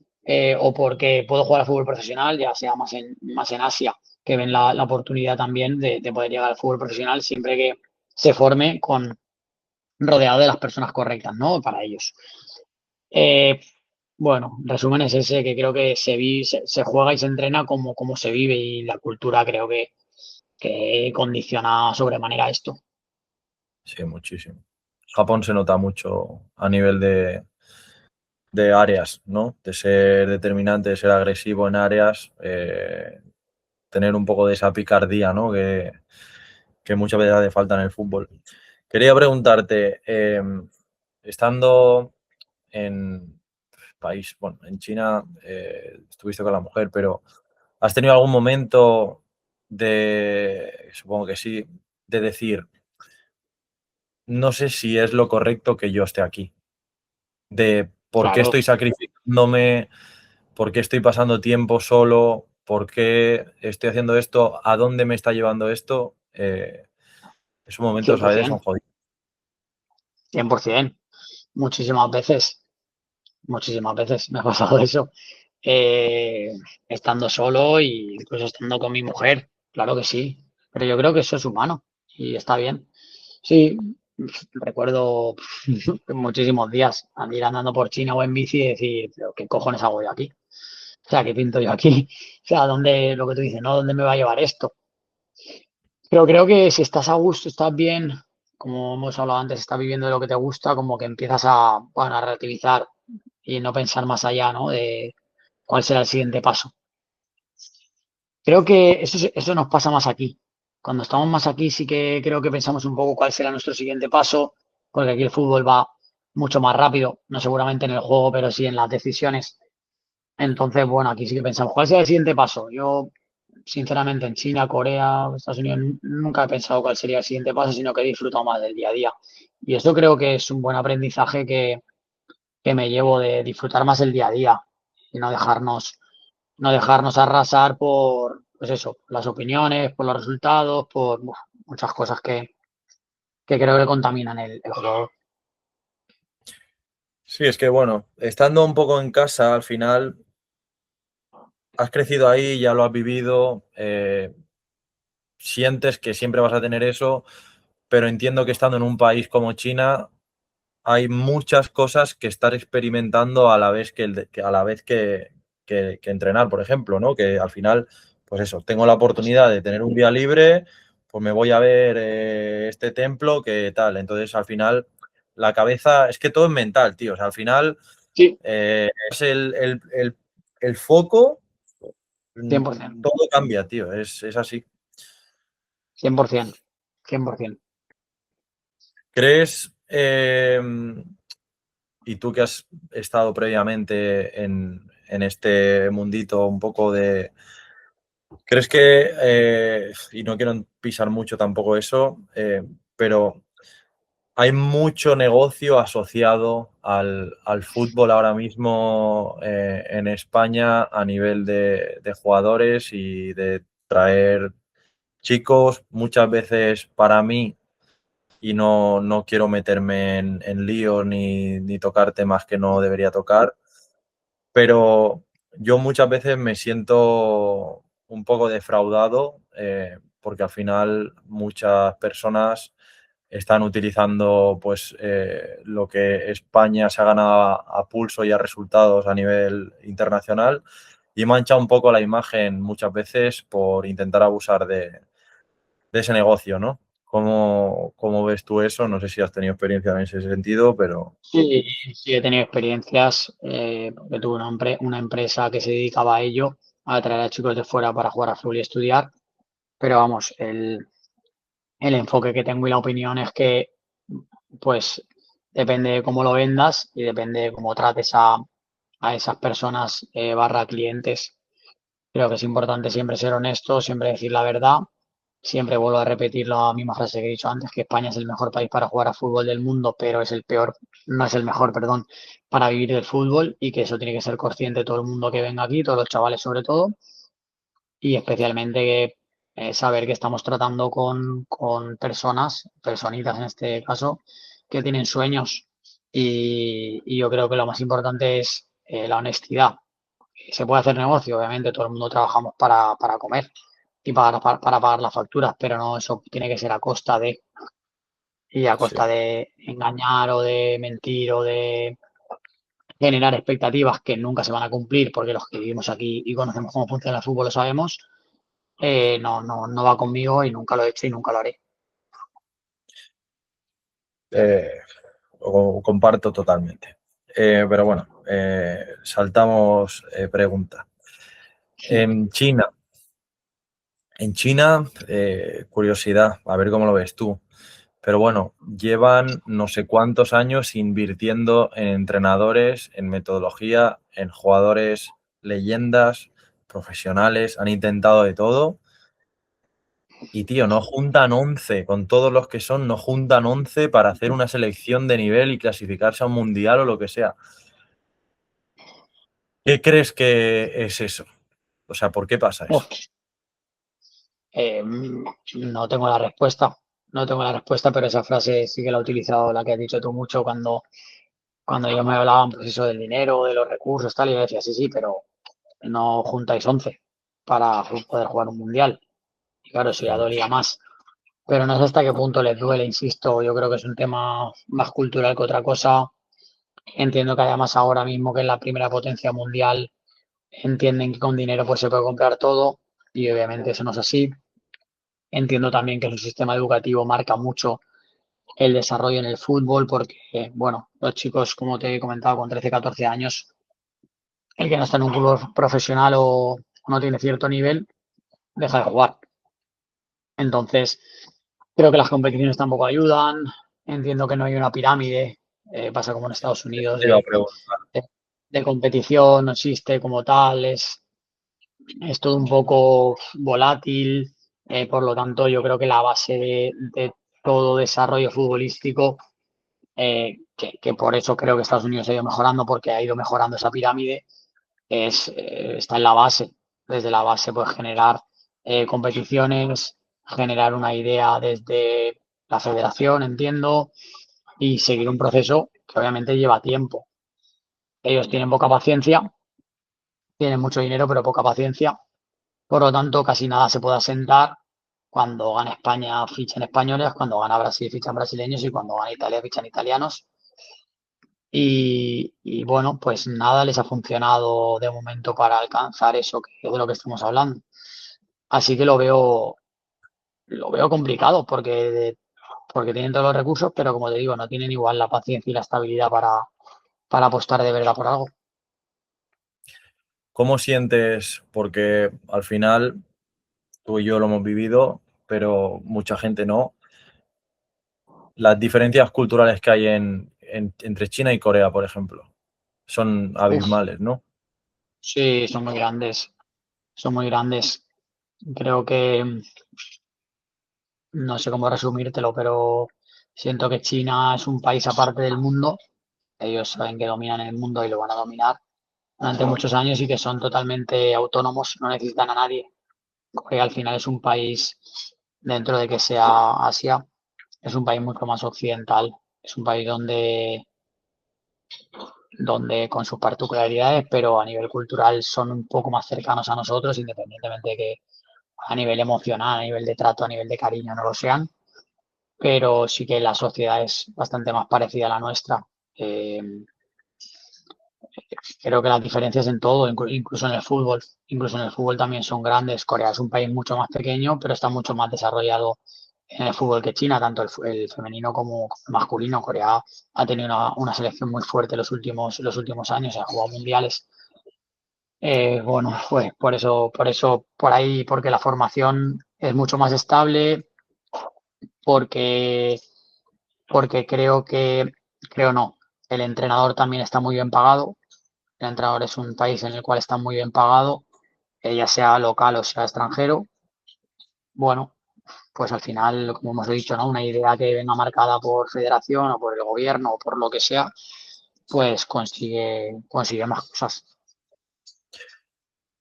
Speaker 2: o porque puedo jugar a fútbol profesional, ya sea más en Asia, que ven la oportunidad también de poder llegar al fútbol profesional siempre que se forme rodeado de las personas correctas, ¿no? Para ellos. Eh, bueno, resumen es ese, que creo que se juega y se entrena como se vive y la cultura creo que condiciona sobremanera esto.
Speaker 1: sí, muchísimo. Japón se nota mucho a nivel de áreas, ¿no? De ser determinante, de ser agresivo en áreas, tener un poco de esa picardía, ¿no? Que muchas veces hace falta en el fútbol. Quería preguntarte, estando en país, bueno, en China estuviste con la mujer, pero ¿has tenido algún momento supongo que sí, de decir, no sé si es lo correcto que yo esté aquí? De por qué
Speaker 2: Claro,
Speaker 1: estoy sacrificándome, por qué estoy pasando tiempo solo, por qué estoy haciendo esto, a dónde me está llevando esto. Esos momentos a veces son
Speaker 2: 100%,
Speaker 1: jodidos.
Speaker 2: 100%, muchísimas veces, muchísimas veces me ha pasado eso. Eh, Estando solo y incluso estando con mi mujer, claro que sí, pero yo creo que eso es humano y está bien. Sí, recuerdo muchísimos días a ir andando por China o en bici y decir, pero ¿qué cojones hago yo aquí? O sea, ¿qué pinto yo aquí? O sea, ¿dónde, lo que tú dices, ¿no? ¿Dónde me va a llevar esto? Pero creo que si estás a gusto, estás bien, como hemos hablado antes, estás viviendo de lo que te gusta, como que empiezas a, bueno, a relativizar y no pensar más allá, ¿no? De cuál será el siguiente paso. Creo que eso nos pasa más aquí. Cuando estamos más aquí, sí que creo que pensamos un poco cuál será nuestro siguiente paso, porque aquí el fútbol va mucho más rápido, no seguramente en el juego, pero sí en las decisiones. Entonces, bueno, aquí sí que pensamos, ¿cuál será el siguiente paso? Yo, sinceramente, en China, Corea, Estados Unidos, nunca he pensado cuál sería el siguiente paso, sino que he disfrutado más del día a día. Y eso creo que es un buen aprendizaje que me llevo de disfrutar más el día a día y no dejarnos arrasar por, pues eso, las opiniones, por los resultados, por muchas cosas que creo que contaminan el juego.
Speaker 1: Sí, es que bueno, estando un poco en casa, al final has crecido ahí, ya lo has vivido, sientes que siempre vas a tener eso, pero entiendo que estando en un país como China hay muchas cosas que estar experimentando a la vez a la vez que entrenar, por ejemplo, ¿no? Que al final, pues eso, tengo la oportunidad de tener un día libre, pues me voy a ver este templo, que tal. Entonces, al final, la cabeza, es que todo es mental, tío. O sea, al final
Speaker 2: Sí,
Speaker 1: es el foco,
Speaker 2: 100%,
Speaker 1: todo cambia, tío. Es así.
Speaker 2: 100%, 100%.
Speaker 1: ¿Crees, y tú que has estado previamente en este mundito un poco de... ¿Crees que, y no quiero pisar mucho tampoco eso, pero hay mucho negocio asociado al fútbol ahora mismo en España a nivel de jugadores y de traer chicos, muchas veces para mí, y no quiero meterme en líos ni tocar temas que no debería tocar, pero yo muchas veces me siento un poco defraudado porque al final muchas personas están utilizando pues lo que España se ha ganado a pulso y a resultados a nivel internacional y mancha un poco la imagen muchas veces por intentar abusar de ese negocio, ¿no? ¿Cómo ves tú eso? No sé si has tenido experiencia en ese sentido, pero
Speaker 2: Sí, sí he tenido experiencias, porque tuve una empresa que se dedicaba a ello, a traer a chicos de fuera para jugar a fútbol y estudiar, pero vamos, el enfoque que tengo y la opinión es que, pues, depende de cómo lo vendas y depende de cómo trates a esas personas barra clientes. Creo que es importante siempre ser honesto, siempre decir la verdad. Siempre vuelvo a repetir la misma frase que he dicho antes, que España es el mejor país para jugar a fútbol del mundo, pero es el peor, no es el mejor, perdón, para vivir del fútbol y que eso tiene que ser consciente todo el mundo que venga aquí, todos los chavales sobre todo, y especialmente saber que estamos tratando con personas, personitas en este caso, que tienen sueños y yo creo que lo más importante es la honestidad. Se puede hacer negocio, obviamente, todo el mundo trabajamos para comer y para pagar las facturas, pero no, eso tiene que ser a costa de, y a
Speaker 1: sí.
Speaker 2: costa de engañar o de mentir o de generar expectativas que nunca se van a cumplir, porque los que vivimos aquí y conocemos cómo funciona el fútbol lo sabemos, no va conmigo y nunca lo he hecho y nunca lo haré.
Speaker 1: Eh, comparto totalmente. Pero bueno, saltamos pregunta. En China, curiosidad, a ver cómo lo ves tú. Pero bueno, llevan no sé cuántos años invirtiendo en entrenadores, en metodología, en jugadores, leyendas, profesionales, han intentado de todo. Y tío, no juntan 11 con todos los que son, no juntan 11 para hacer una selección de nivel y clasificarse a un mundial o lo que sea. ¿Qué crees que es eso? O sea, ¿por qué pasa eso?
Speaker 2: Uf, no tengo la respuesta. no tengo la respuesta, pero esa frase sí que la he utilizado, la que has dicho tú mucho, cuando ellos me hablaban, pues eso del dinero, de los recursos, tal, y yo decía, sí, sí, pero no juntáis 11 para poder jugar un mundial. Y claro, eso ya
Speaker 1: Claro.
Speaker 2: dolía más. Pero no sé hasta qué punto les duele, insisto, yo creo que es un tema más cultural que otra cosa. Entiendo que además ahora mismo que es la primera potencia mundial, entienden que con dinero pues se puede comprar todo y obviamente eso no es así. Entiendo también que su sistema educativo marca mucho el desarrollo en el fútbol porque, bueno, los chicos, como te he comentado, con 13, 14 años, el que no está en un club profesional o no tiene cierto nivel, deja de jugar. Entonces, creo que las competiciones tampoco ayudan. Entiendo que no hay una pirámide, pasa como en Estados
Speaker 1: Eso
Speaker 2: Unidos,
Speaker 1: te iba a preguntar.
Speaker 2: de, de competición, no existe como tal, es todo un poco volátil. Por lo tanto, yo creo que la base de todo desarrollo futbolístico, que por eso creo que Estados Unidos ha ido mejorando, porque ha ido mejorando esa pirámide, está en la base. Desde la base, pues generar competiciones, generar una idea desde la federación, entiendo, y seguir un proceso que obviamente lleva tiempo. Ellos tienen poca paciencia, tienen mucho dinero, pero poca paciencia. Por lo tanto, casi nada se puede asentar. Cuando gana España, fichan españoles, cuando gana Brasil, fichan brasileños y cuando gana Italia, fichan italianos. Y bueno, pues nada les ha funcionado de momento para alcanzar eso que es de lo que estamos hablando. Así que lo veo complicado porque tienen todos los recursos, pero como te digo, no tienen igual la paciencia y la estabilidad para apostar de verdad por algo.
Speaker 1: ¿Cómo sientes? Porque al final tú y yo lo hemos vivido, pero mucha gente no. Las diferencias culturales que hay entre China y Corea, por ejemplo, son
Speaker 2: Uf,
Speaker 1: abismales, ¿no?
Speaker 2: sí, son muy grandes, son muy grandes. Creo que no sé cómo resumírtelo, pero siento que China es un país aparte del mundo. Ellos saben que dominan el mundo y lo van a dominar durante muchos años y que son totalmente autónomos, no necesitan a nadie. Corea al final es un país, dentro de que sea Asia, es un país mucho más occidental. Es un país donde con sus particularidades, pero a nivel cultural son un poco más cercanos a nosotros, independientemente de que a nivel emocional, a nivel de trato, a nivel de cariño no lo sean, pero sí que la sociedad es bastante más parecida a la nuestra. Eh, Creo que las diferencias en todo, incluso en el fútbol, incluso en el fútbol también son grandes. Corea es un país mucho más pequeño, pero está mucho más desarrollado en el fútbol que China, tanto el femenino como el masculino. Corea ha tenido una selección muy fuerte los últimos años, ha jugado mundiales. Bueno, pues por ahí, porque la formación es mucho más estable, porque, porque creo no, el entrenador también está muy bien pagado. El entrenador es un país en el cual está muy bien pagado, ya sea local o sea extranjero. Bueno, pues al final, como hemos dicho, ¿no? Una idea que venga marcada por federación o por el gobierno o por lo que sea, pues consigue más cosas.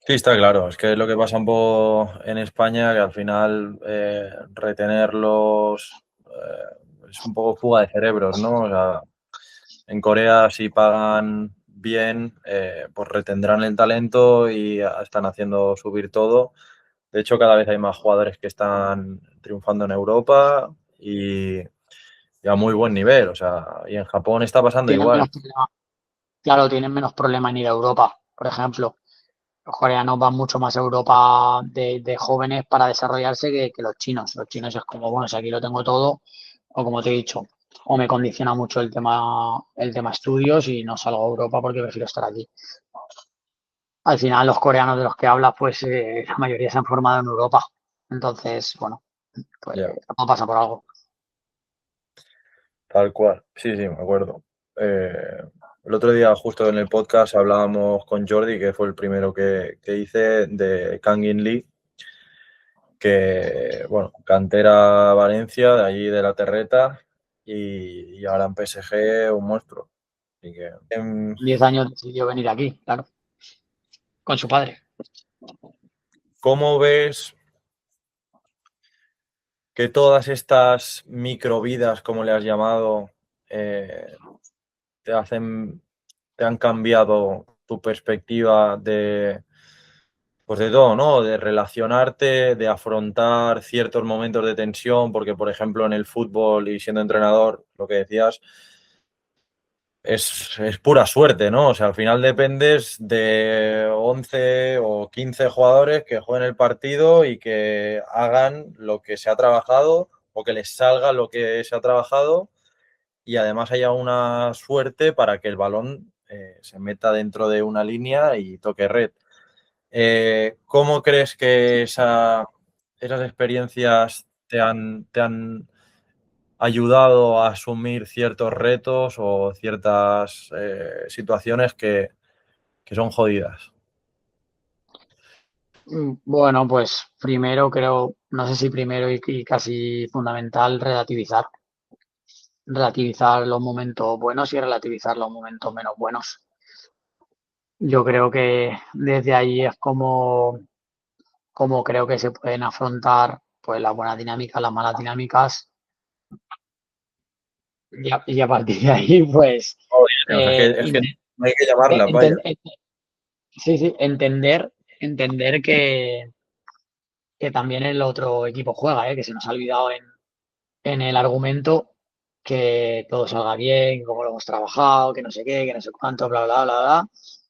Speaker 1: Sí, está claro. Es que es lo que pasa un poco en España, que al final retenerlos es un poco fuga de cerebros, ¿no? O sea, en Corea si pagan bien, pues retendrán el talento y están haciendo subir todo. De hecho, cada vez hay más jugadores que están triunfando en Europa y a muy buen nivel. O sea, y en Japón está pasando
Speaker 2: Tienen
Speaker 1: igual.
Speaker 2: menos problema, claro, tienen menos problema en ir a Europa, por ejemplo. Los coreanos van mucho más a Europa de jóvenes para desarrollarse que los chinos. Los chinos es como, bueno, si aquí lo tengo todo, o como te he dicho, o me condiciona mucho el tema estudios y no salgo a Europa porque prefiero estar aquí. Al final, los coreanos de los que hablas, pues la mayoría se han formado en Europa. Entonces, bueno, pues
Speaker 1: Ya,
Speaker 2: no pasa por algo.
Speaker 1: tal cual. Sí, sí, me acuerdo. Eh, el otro día, justo en el podcast, hablábamos con Jordi, que fue el primero que hice, de Kangin Lee, que, bueno, cantera Valencia, de allí de la Terreta, y ahora en PSG un monstruo. Así que,
Speaker 2: 10 años decidió venir aquí, claro, con su padre.
Speaker 1: ¿cómo ves? que todas estas microvidas, como le has llamado, eh, te hacen, te han cambiado tu perspectiva de, pues de todo, ¿no? De relacionarte, de afrontar ciertos momentos de tensión, porque por ejemplo en el fútbol y siendo entrenador, lo que decías, es pura suerte, ¿no? O sea, al final dependes de 11 o 15 jugadores que jueguen el partido y que hagan lo que se ha trabajado o que les salga lo que se ha trabajado y además haya una suerte para que el balón se meta dentro de una línea y toque red. ¿Cómo crees que esas experiencias te han ayudado a asumir ciertos retos o ciertas situaciones que son jodidas?
Speaker 2: Bueno, pues primero creo, no sé si primero y casi fundamental, relativizar los momentos buenos y relativizar los momentos menos buenos. Yo creo que desde ahí es como creo que se pueden afrontar pues las buenas dinámicas, las malas dinámicas y a partir de ahí pues
Speaker 1: Joder, o sea,
Speaker 2: eh,
Speaker 1: es que
Speaker 2: inte-
Speaker 1: no hay que llamarlas, vaya.
Speaker 2: sí, sí, entender que también el otro equipo juega, que se nos ha olvidado en el argumento que todo salga bien, que cómo lo hemos trabajado, que no sé qué, que no sé cuánto, bla, bla, bla, bla,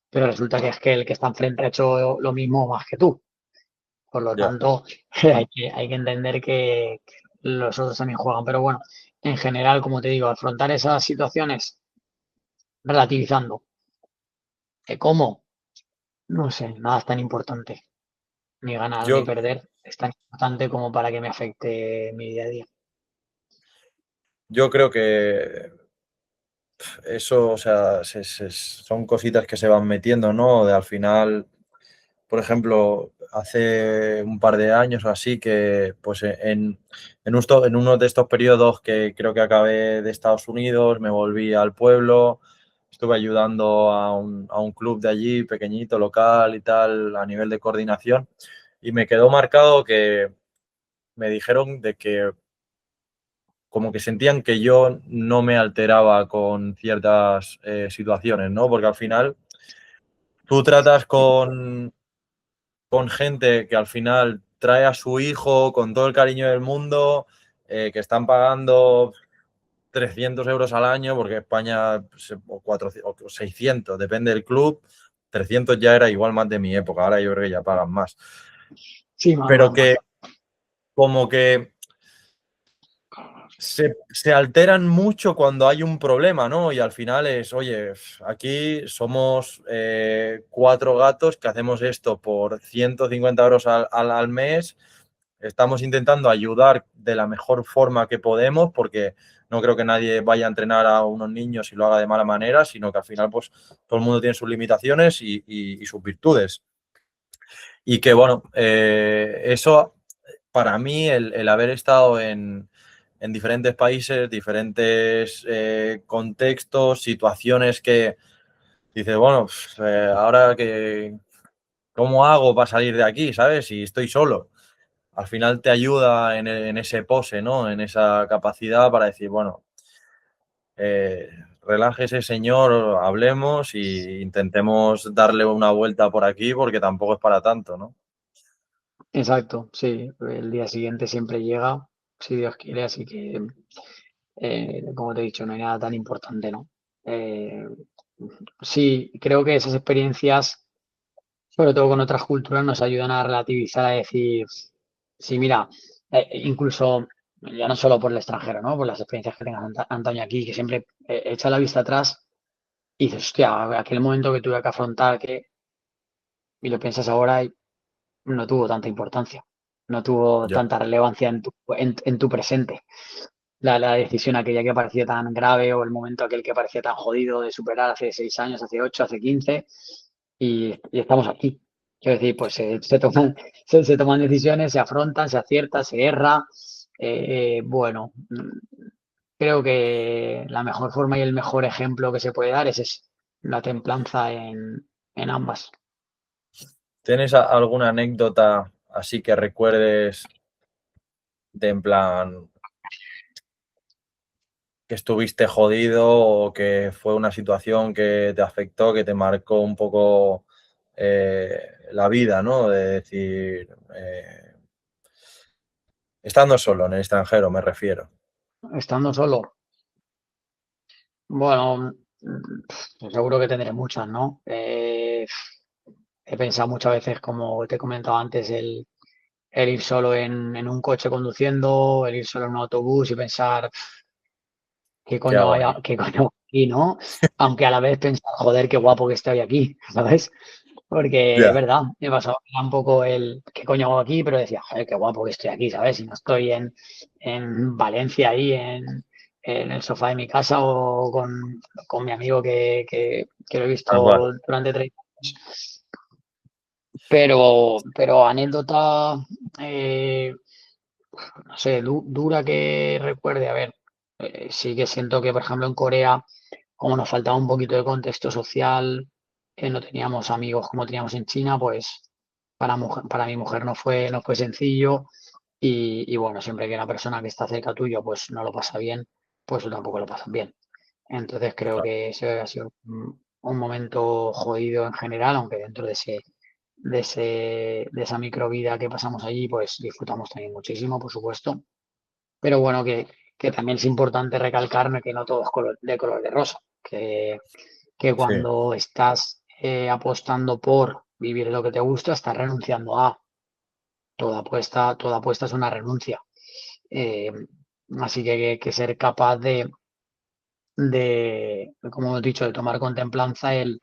Speaker 2: pero resulta que es que el que está enfrente ha hecho lo mismo más que tú. Por lo
Speaker 1: Ya.
Speaker 2: tanto, hay que entender que los otros también juegan. Pero bueno, en general, como te digo, afrontar esas situaciones relativizando. ¿Cómo? No sé, nada es tan importante. Ni ganar ni
Speaker 1: Yo,
Speaker 2: perder es tan importante como para que me afecte mi día a día.
Speaker 1: yo creo que eso, o sea, son cositas que se van metiendo, ¿no? De al final, por ejemplo, hace un par de años o así que, pues en uno de estos periodos que creo que acabé de Estados Unidos, me volví al pueblo, estuve ayudando a un club de allí, pequeñito, local y tal, a nivel de coordinación, y me quedó marcado que me dijeron de que como que sentían que yo no me alteraba con ciertas situaciones, ¿no? Porque al final tú tratas con gente que al final trae a su hijo con todo el cariño del mundo, que están pagando 300 euros al año, porque España, o 400, o 600, depende del club. 300 ya era igual más de mi época, ahora yo creo que ya pagan más.
Speaker 2: Sí, más,
Speaker 1: Pero
Speaker 2: más, más.
Speaker 1: que como que se alteran mucho cuando hay un problema, ¿no? Y al final es, oye, aquí somos 4 gatos que hacemos esto por 150 euros al mes. Estamos intentando ayudar de la mejor forma que podemos, porque no creo que nadie vaya a entrenar a unos niños y lo haga de mala manera, sino que al final, pues, todo el mundo tiene sus limitaciones y sus virtudes. Y que, bueno, eso para mí, el haber estado en diferentes países, diferentes contextos, situaciones que dices, bueno, ahora que, ¿cómo hago para salir de aquí? ¿Sabes? Si estoy solo. Al final te ayuda en ese pose, ¿no? En esa capacidad para decir, bueno, eh, relájese, señor, hablemos y intentemos darle una vuelta por aquí porque tampoco es para tanto, ¿no?
Speaker 2: Exacto, sí. El día siguiente siempre llega, si Dios quiere, así que, como te he dicho, no hay nada tan importante, ¿no? Eh, sí, creo que esas experiencias, sobre todo con otras culturas, nos ayudan a relativizar, a decir, sí, mira, incluso ya no solo por el extranjero, ¿no? Por las experiencias que tengas antaño aquí, que siempre echa la vista atrás y dices, hostia, aquel momento que tuve que afrontar, y lo piensas ahora y no tuvo tanta importancia, no tuvo
Speaker 1: Ya.
Speaker 2: tanta relevancia en tu presente. La decisión aquella que parecía tan grave o el momento aquel que parecía tan jodido de superar hace 6 años, hace 8, hace 15 y estamos aquí. Quiero decir, pues se toman decisiones, se afrontan, se acierta, se erra. Bueno, creo que la mejor forma y el mejor ejemplo que se puede dar es ese, la templanza en ambas.
Speaker 1: ¿Tienes alguna anécdota así que recuerdes de en plan que estuviste jodido o que fue una situación que te afectó, que te marcó un poco la vida, ¿no? De decir, estando solo en el extranjero, me refiero.
Speaker 2: Estando solo, bueno, seguro que tendré muchas, ¿no? He pensado muchas veces, como te he comentado antes, el ir solo en un coche conduciendo, el ir solo en un autobús y pensar, ¿qué
Speaker 1: ¿Qué
Speaker 2: coño
Speaker 1: hago
Speaker 2: hay,
Speaker 1: aquí?
Speaker 2: qué coño hago aquí, no? Aunque a la vez pensar, joder, qué guapo que estoy aquí, ¿sabes? Porque es
Speaker 1: Ya,
Speaker 2: verdad, me pasaba un poco el qué coño hago aquí, pero decía, joder, qué guapo que estoy aquí, ¿sabes? Si no estoy en Valencia ahí, en el sofá de mi casa o con mi amigo que lo he
Speaker 1: tal cual.
Speaker 2: visto durante 30 años. Pero anécdota, eh, no sé, dura que recuerde, a ver, sí que siento que, por ejemplo, en Corea, como nos faltaba un poquito de contexto social, no teníamos amigos como teníamos en China, pues para mi mujer no fue sencillo y bueno, siempre que una persona que está cerca tuyo pues no lo pasa bien, pues tú tampoco lo pasas bien. Entonces creo
Speaker 1: Claro,
Speaker 2: que ese ha sido un momento jodido en general, aunque dentro de esa microvida que pasamos allí, pues disfrutamos también muchísimo, por supuesto. Pero bueno, que también es importante recalcarme que no todo es de color de rosa, que
Speaker 1: sí,
Speaker 2: cuando estás apostando por vivir lo que te gusta, estás renunciando a toda apuesta es una renuncia. Eh, Así que hay que ser capaz como hemos dicho, de tomar con templanza el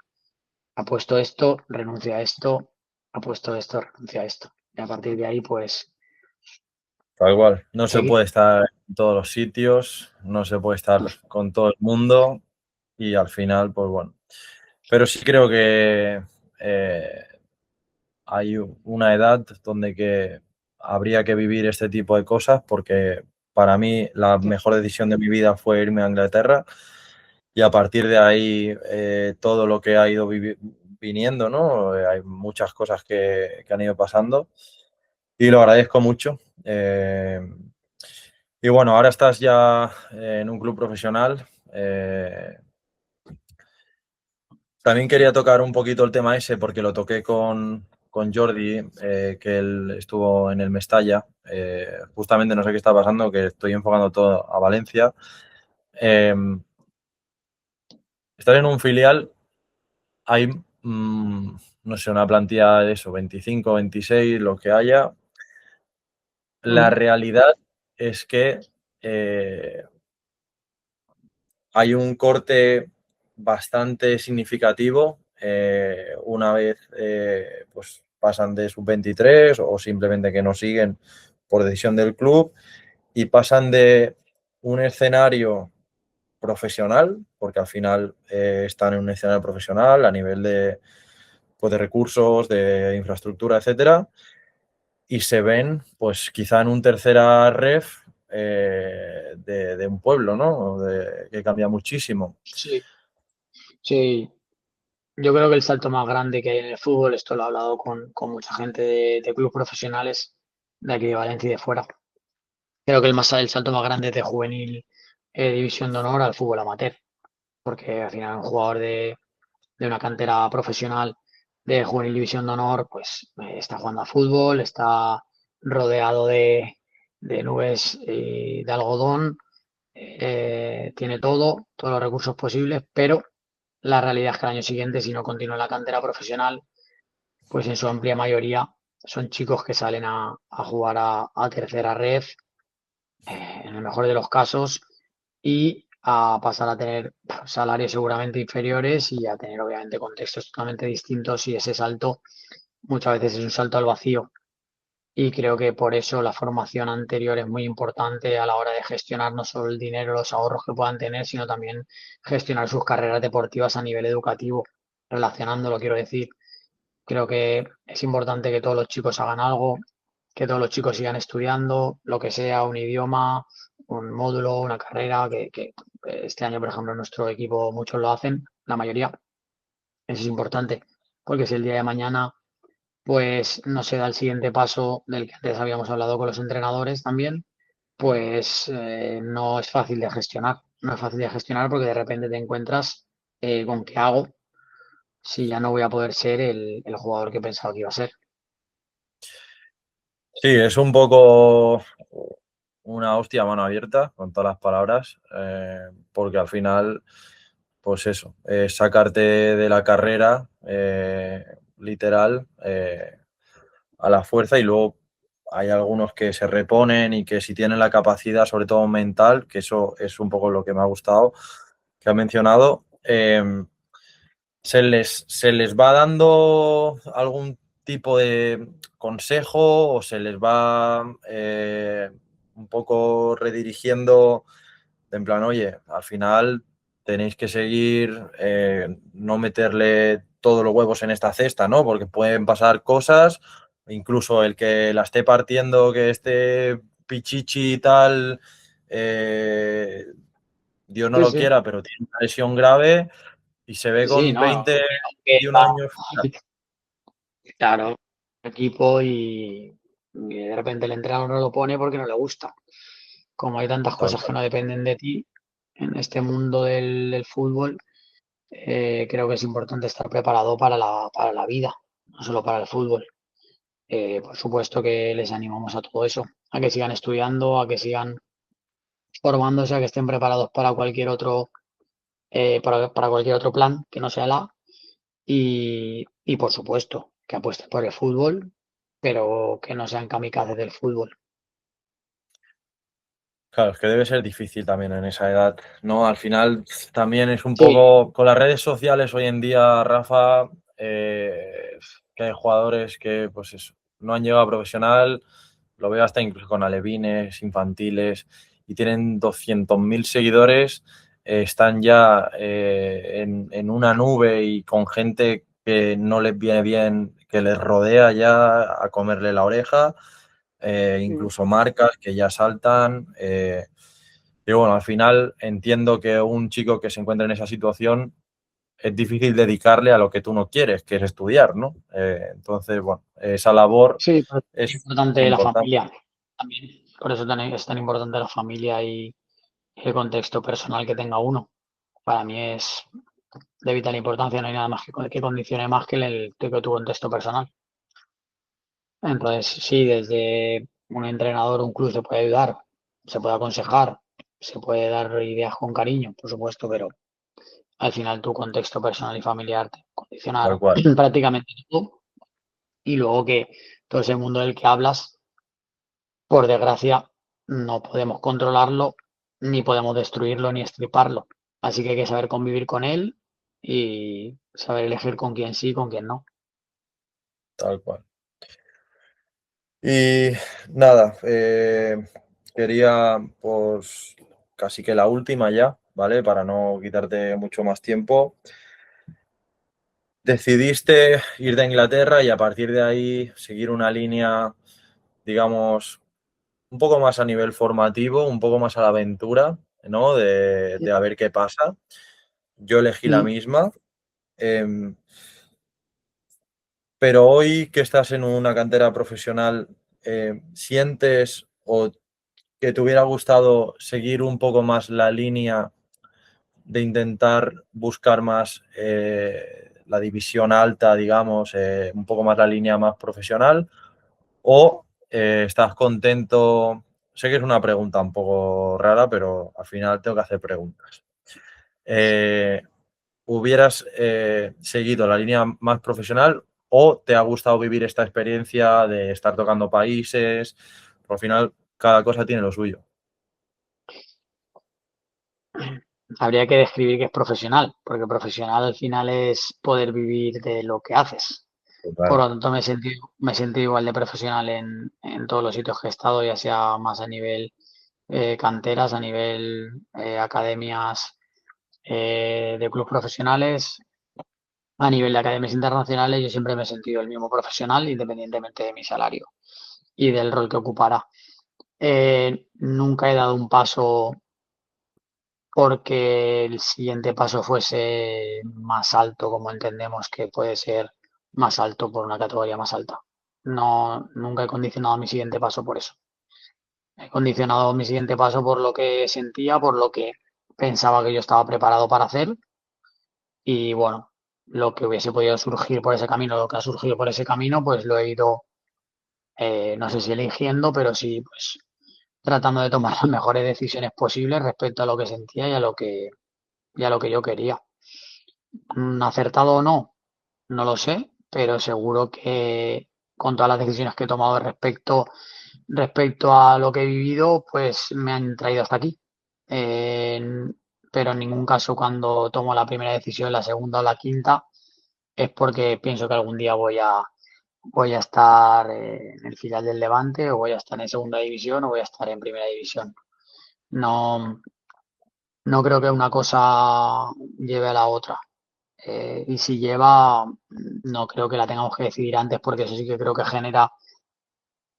Speaker 2: apuesto esto, renuncia a esto, apuesto esto, renuncia a esto. Y a partir de ahí, pues
Speaker 1: tal cual. No se
Speaker 2: seguir.
Speaker 1: puede estar en todos los sitios, no se puede estar con todo el mundo y al final, pues bueno. Pero sí creo que eh, hay una edad donde que habría que vivir este tipo de cosas porque para mí la mejor decisión de mi vida fue irme a Inglaterra y a partir de ahí todo lo que ha ido viniendo, ¿no? Hay muchas cosas que han ido pasando y lo agradezco mucho. Y bueno, ahora estás ya en un club profesional. También quería tocar un poquito el tema ese porque lo toqué con Jordi, que él estuvo en el Mestalla. Justamente no sé qué está pasando, que estoy enfocando todo a Valencia. Eh, Estar en un filial, hay, no sé, una plantilla de eso, 25, 26, lo que haya. La
Speaker 2: Mm,
Speaker 1: realidad es que eh, hay un corte bastante significativo una vez pues pasan de sub-23 o simplemente que no siguen por decisión del club y pasan de un escenario profesional, porque al final están en un escenario profesional a nivel de, pues, de recursos, de infraestructura, etcétera, y se ven pues quizá en un tercera ref de un pueblo, ¿no? Que cambia muchísimo.
Speaker 2: sí, sí. Yo creo que el salto más grande que hay en el fútbol, esto lo he hablado con mucha gente de clubes profesionales de aquí de Valencia y de fuera. Creo que el salto más grande es de juvenil división de honor al fútbol amateur, porque al final un jugador de una cantera profesional de juvenil división de honor, pues está jugando a fútbol, está rodeado de nubes de algodón, tiene todos los recursos posibles, pero la realidad es que el año siguiente, si no continúa en la cantera profesional, pues en su amplia mayoría son chicos que salen a jugar a tercera red, en el mejor de los casos, y a pasar a tener salarios seguramente inferiores y a tener obviamente contextos totalmente distintos y ese salto muchas veces es un salto al vacío. Y creo que por eso la formación anterior es muy importante a la hora de gestionar no solo el dinero, los ahorros que puedan tener, sino también gestionar sus carreras deportivas a nivel educativo, relacionándolo, quiero decir. Creo que es importante que todos los chicos hagan algo, que todos los chicos sigan estudiando, lo que sea, un idioma, un módulo, una carrera, que este año, por ejemplo, en nuestro equipo muchos lo hacen, la mayoría. Eso es importante, porque si el día de mañana pues no se da el siguiente paso del que antes habíamos hablado con los entrenadores también, pues no es fácil de gestionar. No es fácil de gestionar porque de repente te encuentras con qué hago si ya no voy a poder ser el jugador que pensaba que iba a ser.
Speaker 1: Sí, es un poco una hostia a mano abierta, con todas las palabras, porque al final, pues eso, sacarte de la carrera literal a la fuerza y luego hay algunos que se reponen y que si tienen la capacidad, sobre todo mental, que eso es un poco lo que me ha gustado, que ha mencionado, se les va dando algún tipo de consejo o se les va un poco redirigiendo en plan, oye, al final tenéis que seguir, no meterle todos los huevos en esta cesta, ¿no? Porque pueden pasar cosas, incluso el que la esté partiendo, que esté pichichi y tal, Dios no
Speaker 2: Sí,
Speaker 1: lo
Speaker 2: sí,
Speaker 1: quiera, pero tiene una lesión grave y se ve
Speaker 2: sí, sí,
Speaker 1: con
Speaker 2: no,
Speaker 1: 20
Speaker 2: aunque
Speaker 1: y un año.
Speaker 2: claro, equipo y de repente el entrenador no lo pone porque no le gusta. Como hay tantas
Speaker 1: Tal
Speaker 2: cosas que
Speaker 1: cual,
Speaker 2: no dependen de ti en este mundo del fútbol, creo que es importante estar preparado para la vida, no solo para el fútbol. Por supuesto que les animamos a todo eso, a que sigan estudiando, a que sigan formándose, a que estén preparados para cualquier otro, para cualquier otro plan que no sea la y por supuesto que apuesten por el fútbol, pero que no sean kamikazes del fútbol.
Speaker 1: claro, es que debe ser difícil también en esa edad, ¿no? Al final también es un
Speaker 2: Sí,
Speaker 1: poco, con las redes sociales hoy en día, Rafa, que hay jugadores que, pues eso, no han llegado a profesional, lo veo hasta incluso con alevines, infantiles, y tienen 200.000 seguidores, están ya en una nube y con gente que no les viene bien, que les rodea ya a comerle la oreja, incluso marcas que ya saltan. Y bueno, al final entiendo que un chico que se encuentra en esa situación es difícil dedicarle a lo que tú no quieres, que es estudiar, ¿no? Entonces, bueno, esa labor
Speaker 2: sí, por eso es
Speaker 1: es
Speaker 2: importante la
Speaker 1: importante,
Speaker 2: familia también. Por eso es tan importante la familia y el contexto personal que tenga uno. Para mí es de vital importancia, no hay nada más que condicione más que tu contexto personal. Entonces, sí, desde un entrenador o un club se puede ayudar, se puede aconsejar, se puede dar ideas con cariño, por supuesto, pero al final tu contexto personal y familiar te
Speaker 1: tal
Speaker 2: condiciona
Speaker 1: cual,
Speaker 2: prácticamente todo. Y luego que todo ese mundo del que hablas, por desgracia, no podemos controlarlo, ni podemos destruirlo, ni estriparlo. Así que hay que saber convivir con él y saber elegir con quién sí y con quién no.
Speaker 1: tal cual. Y nada, quería, pues, casi que la última ya, ¿vale? Para no quitarte mucho más tiempo. Decidiste ir de Inglaterra y a partir de ahí seguir una línea, digamos, un poco más a nivel formativo, un poco más a la aventura, ¿no? De a ver qué pasa. Yo elegí la
Speaker 2: Mm.
Speaker 1: misma, em, pero hoy que estás en una cantera profesional, ¿sientes o que te hubiera gustado seguir un poco más la línea de intentar buscar más la división alta, digamos, un poco más la línea más profesional? ¿O estás contento? Sé que es una pregunta un poco rara, pero al final tengo que hacer preguntas. Eh, ¿Hubieras seguido la línea más profesional o te ha gustado vivir esta experiencia de estar tocando países? Porque al final cada cosa tiene lo suyo.
Speaker 2: Habría que describir qué es profesional, porque profesional al final es poder vivir de lo que haces. Por
Speaker 1: Total.
Speaker 2: lo tanto, me he sentido igual de profesional en todos los sitios que he estado, ya sea más a nivel canteras, a nivel academias de clubes profesionales, a nivel de academias internacionales. Yo siempre me he sentido el mismo profesional, independientemente de mi salario y del rol que ocupara. Nunca he dado un paso porque el siguiente paso fuese más alto, como entendemos que puede ser más alto por una categoría más alta. No, nunca he condicionado mi siguiente paso por eso. He condicionado mi siguiente paso por lo que sentía, por lo que pensaba que yo estaba preparado para hacer y bueno, lo que hubiese podido surgir por ese camino, lo que ha surgido por ese camino, pues lo he ido, no sé si eligiendo, pero sí, pues tratando de tomar las mejores decisiones posibles respecto a lo que sentía y a lo que yo quería. Acertado o no, no lo sé, pero seguro que con todas las decisiones que he tomado respecto a lo que he vivido, pues me han traído hasta aquí. En- pero en ningún caso cuando tomo la primera decisión, la segunda o la quinta, es porque pienso que algún día voy a estar en el filial del Levante o voy a estar en segunda división o voy a estar en primera división. No, no creo que una cosa lleve a la otra. Y si lleva, no creo que la tengamos que decidir antes porque eso sí que creo que genera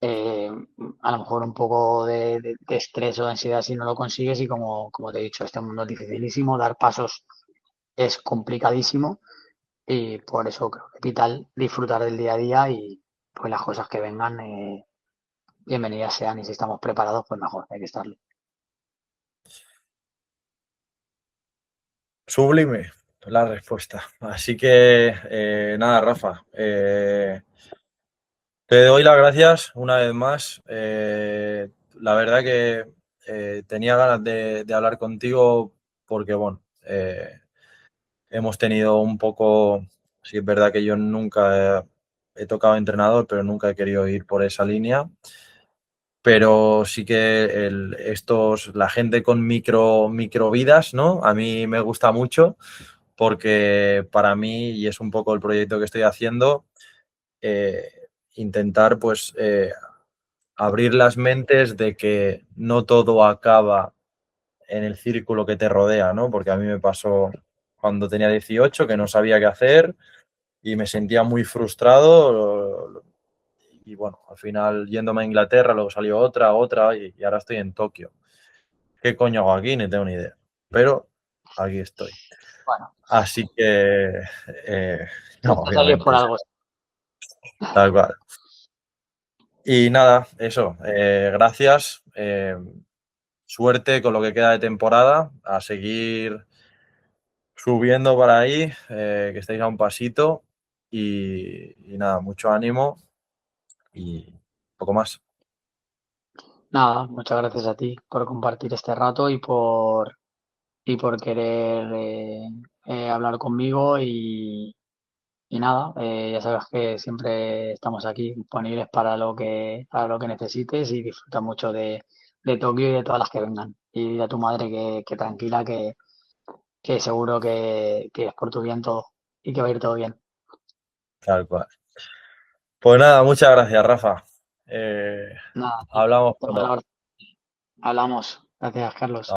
Speaker 2: eh, a lo mejor un poco de estrés o de ansiedad si no lo consigues y como te he dicho, este mundo es dificilísimo, dar pasos es complicadísimo y por eso creo que es vital disfrutar del día a día y pues las cosas que vengan, bienvenidas sean y si estamos preparados, pues mejor, hay que estarlo.
Speaker 1: Sublime la respuesta. Así que nada, Rafa. Te doy las gracias una vez más. La verdad que tenía ganas de hablar contigo porque, bueno, hemos tenido un poco, sí es verdad que yo nunca he tocado entrenador, pero nunca he querido ir por esa línea. Pero sí que la gente con microvidas, ¿no? A mí me gusta mucho porque para mí, y es un poco el proyecto que estoy haciendo, eh, intentar pues abrir las mentes de que no todo acaba en el círculo que te rodea, ¿no? Porque a mí me pasó cuando tenía 18 que no sabía qué hacer y me sentía muy frustrado y bueno, al final yéndome a Inglaterra, luego salió otra y ahora estoy en Tokio. ¿Qué coño hago aquí? Ni tengo ni idea. Pero aquí estoy.
Speaker 2: Bueno,
Speaker 1: Así que,
Speaker 2: si
Speaker 1: no,
Speaker 2: estás aquí es por
Speaker 1: obviamente,
Speaker 2: algo.
Speaker 1: tal cual. Y nada, eso, gracias. Suerte con lo que queda de temporada, a seguir subiendo para ahí, que estéis a un pasito y nada, mucho ánimo y poco más.
Speaker 2: Nada, muchas gracias a ti por compartir este rato y por querer hablar conmigo y nada, ya sabes que siempre estamos aquí disponibles para lo que necesites y disfruta mucho de Tokio y de todas las que vengan. Y dile a tu madre que tranquila, que seguro que es por tu bien todo y que va a ir todo bien.
Speaker 1: Tal cual. Pues nada, muchas gracias, Rafa. Eh,
Speaker 2: Nada,
Speaker 1: hablamos
Speaker 2: te mando un
Speaker 1: pronto.
Speaker 2: abrazo. Hablamos. Gracias, Carlos.